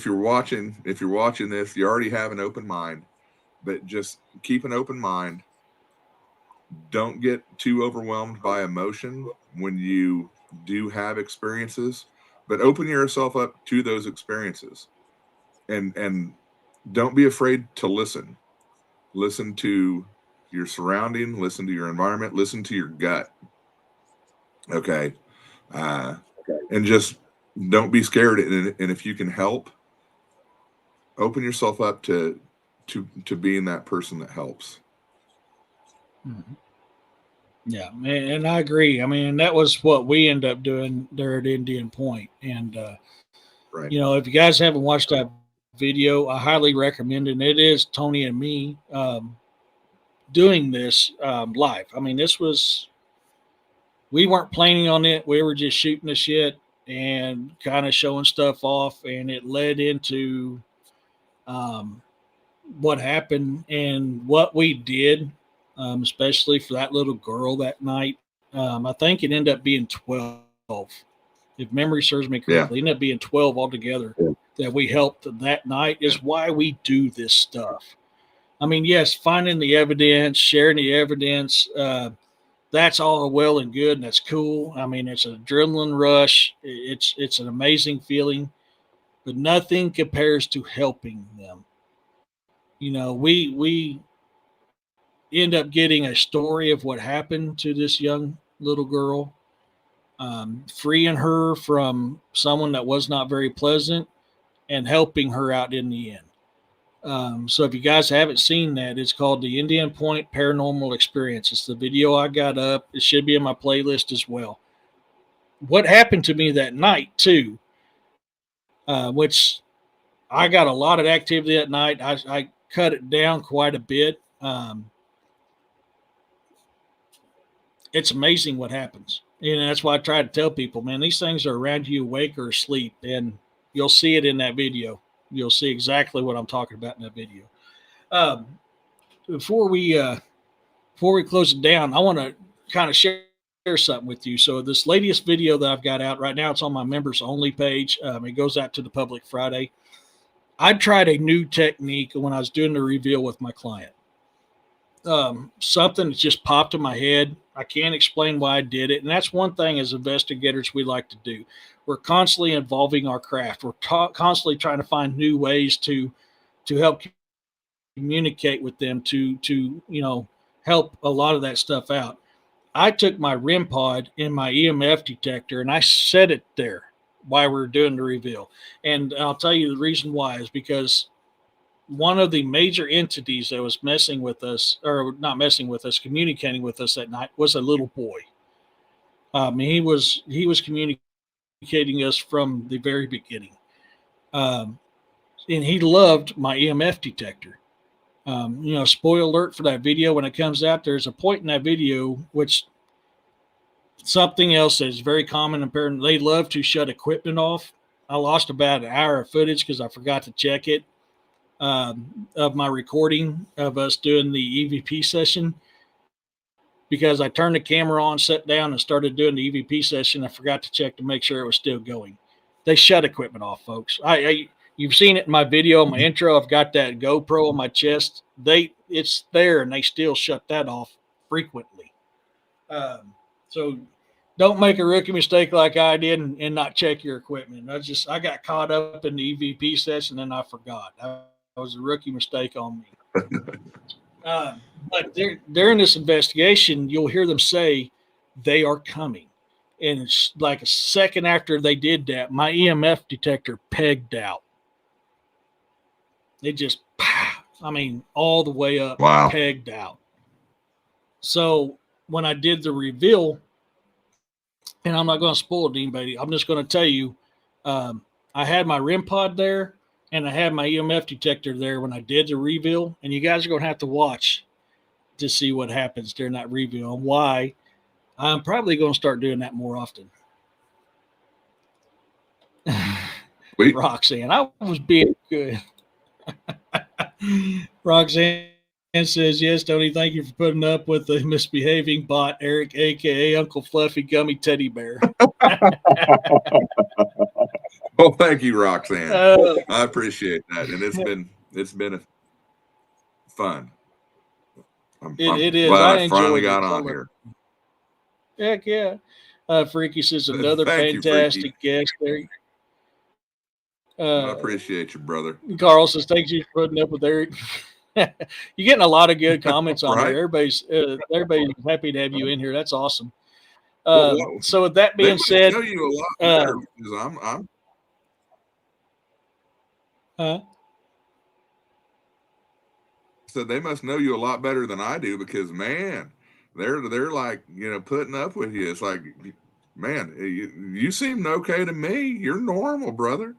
you're watching this, you already have an open mind, but just keep an open mind. Don't get too overwhelmed by emotion when you do have experiences, but open yourself up to those experiences, and don't be afraid to listen. Listen to your surrounding, listen to your environment, listen to your gut. Okay. Uh, and just don't be scared. And if you can help, open yourself up to being that person that helps. Mhm. Yeah, and I agree. I mean, that was what we end up doing there at Indian Point. And Right. you know, if you guys haven't watched that video, I highly recommend it. And it is Tony and me doing this live. I mean, this was, we weren't planning on it. We were just shooting the shit and kind of showing stuff off, and it led into um, what happened and what we did, especially for that little girl that night. I think it ended up being 12. If memory serves me Yeah. correctly, it ended up being 12 altogether Yeah. that we helped that night. Is why we do this stuff. I mean, yes, finding the evidence, sharing the evidence, that's all well and good, and that's cool. I mean, it's an adrenaline rush. It's an amazing feeling, but nothing compares to helping them. You know, we end up getting a story of what happened to this young little girl, freeing her from someone that was not very pleasant, and helping her out in the end. So if you guys haven't seen that, it's called the Indian Point Paranormal Experience. It's the video I got up. It should be in my playlist as well. What happened to me that night too, which I got a lot of activity that night. I cut it down quite a bit. It's amazing what happens. And that's why I try to tell people, man, these things are around you awake or asleep, and you'll see it in that video. You'll see exactly what I'm talking about in that video. Um, before we close it down, I want to kind of share something with you. So this latest video that I've got out right now, it's on my members only page. It goes out to the public Friday. I tried a new technique when I was doing the reveal with my client. Something that just popped in my head. I can't explain why I did it. And that's one thing as investigators we like to do. We're constantly involving our craft. We're constantly trying to find new ways to help communicate with them, to help a lot of that stuff out. I took my REM pod and my EMF detector and I set it there while we were doing the reveal. And I'll tell you the reason why is because one of the major entities that was messing with us, or not messing with us, communicating with us that night, was a little boy. He was communicating us from the very beginning, and he loved my EMF detector. Spoiler alert for that video when it comes out. There's a point in that video which something else that is very common in parents. They love to shut equipment off. I lost about an hour of footage because I forgot to check it. Of my recording of us doing the EVP session, because I turned the camera on, sat down, and started doing the EVP session. I forgot to check to make sure it was still going. They shut equipment off, folks. You've seen it in my video, my intro. I've got that GoPro on my chest. It's there, and they still shut that off frequently. So don't make a rookie mistake like I did and not check your equipment. I got caught up in the EVP session and I forgot. That was a rookie mistake on me. But during this investigation, you'll hear them say they are coming. And it's like a second after they did that, my EMF detector pegged out. It just, all the way up, Wow. pegged out. So when I did the reveal, and I'm not going to spoil it to anybody, I'm just going to tell you, I had my REM pod there, and I had my EMF detector there when I did the reveal, and you guys are going to have to watch to see what happens during that reveal and why I'm probably going to start doing that more often. Roxanne, I was being good. Roxanne says, yes, Tony, thank you for putting up with the misbehaving bot, Eric, a.k.a. Uncle Fluffy Gummy Teddy Bear. Well, thank you, Roxanne. I appreciate that. And it's been fun. It is. Glad I finally enjoyed got it. on here. Heck yeah. Freaky says another Thank you, fantastic Freaky. guest there. I appreciate you, brother. Carl says, thanks you for putting up with Eric. You're getting a lot of good comments on Right? there. Everybody's happy to have you in here. That's awesome. So with that They being must said, know you a lot better because I'm uh, so they must know you a lot better than I do because man, they're like, putting up with you. It's like, man, you seem okay to me. You're normal, brother.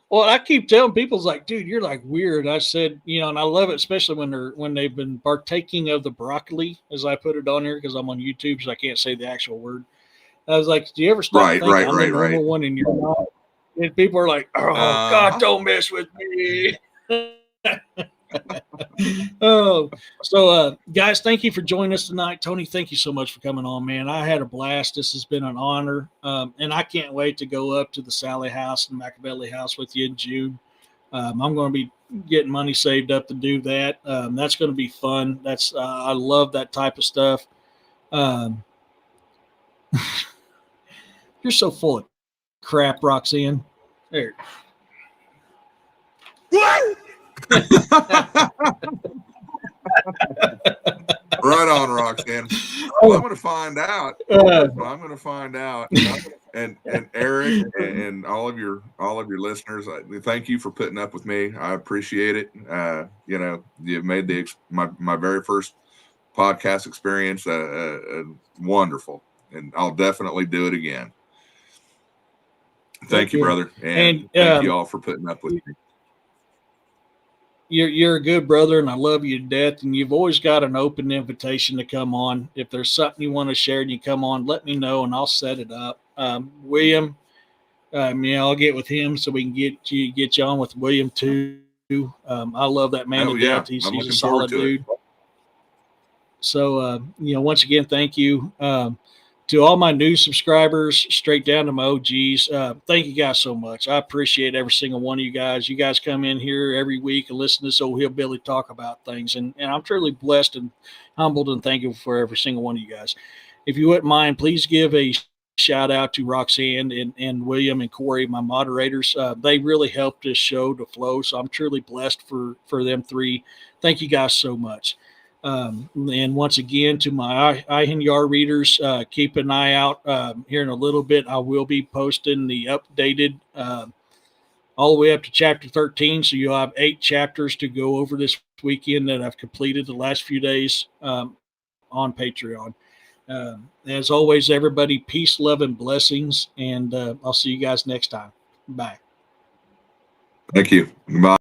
well, I keep telling people, it's like, dude, you're like weird. I said, and I love it, especially when they've been partaking of the broccoli, as I put it on here, because I'm on YouTube, so I can't say the actual word. I was like, do you ever stop and Right, think right, I'm the right, right. normal one and you're not? And people are like, oh, God, Uh-huh. don't mess with me. Oh, so guys, thank you for joining us tonight. Tony, thank you so much for coming on, man. I had a blast. This has been an honor. And I can't wait to go up to the Sally House and Machiavelli House with you in June. I'm going to be getting money saved up to do that. That's going to be fun. I love that type of stuff. Um, you're so full of crap, Roxanne. There. Right on, Roxanne. Well, I'm going to find out. I'm going to find out. And Eric and all of your listeners, thank you for putting up with me. I appreciate it. You made my very first podcast experience wonderful, and I'll definitely do it again. Thank you, brother, and thank you all for putting up with me. You're a good brother, and I love you to death. And you've always got an open invitation to come on. If there's something you want to share and you come on, let me know, and I'll set it up. William, I'll get with him so we can get you on with William too. I love that man to death. He's a solid dude. So, once again, thank you. To all my new subscribers, straight down to my OGs, thank you guys so much. I appreciate every single one of you guys. You guys come in here every week and listen to this old hillbilly talk about things. And I'm truly blessed and humbled and thankful for every single one of you guys. If you wouldn't mind, please give a shout out to Roxanne and William and Corey, my moderators. They really helped this show to flow. So I'm truly blessed for them three. Thank you guys so much. And once again, to my INR readers, keep an eye out. Here in a little bit, I will be posting the updated all the way up to chapter 13. So you'll have 8 chapters to go over this weekend that I've completed the last few days on Patreon. As always, everybody, peace, love, and blessings. And I'll see you guys next time. Bye. Thank you. Bye.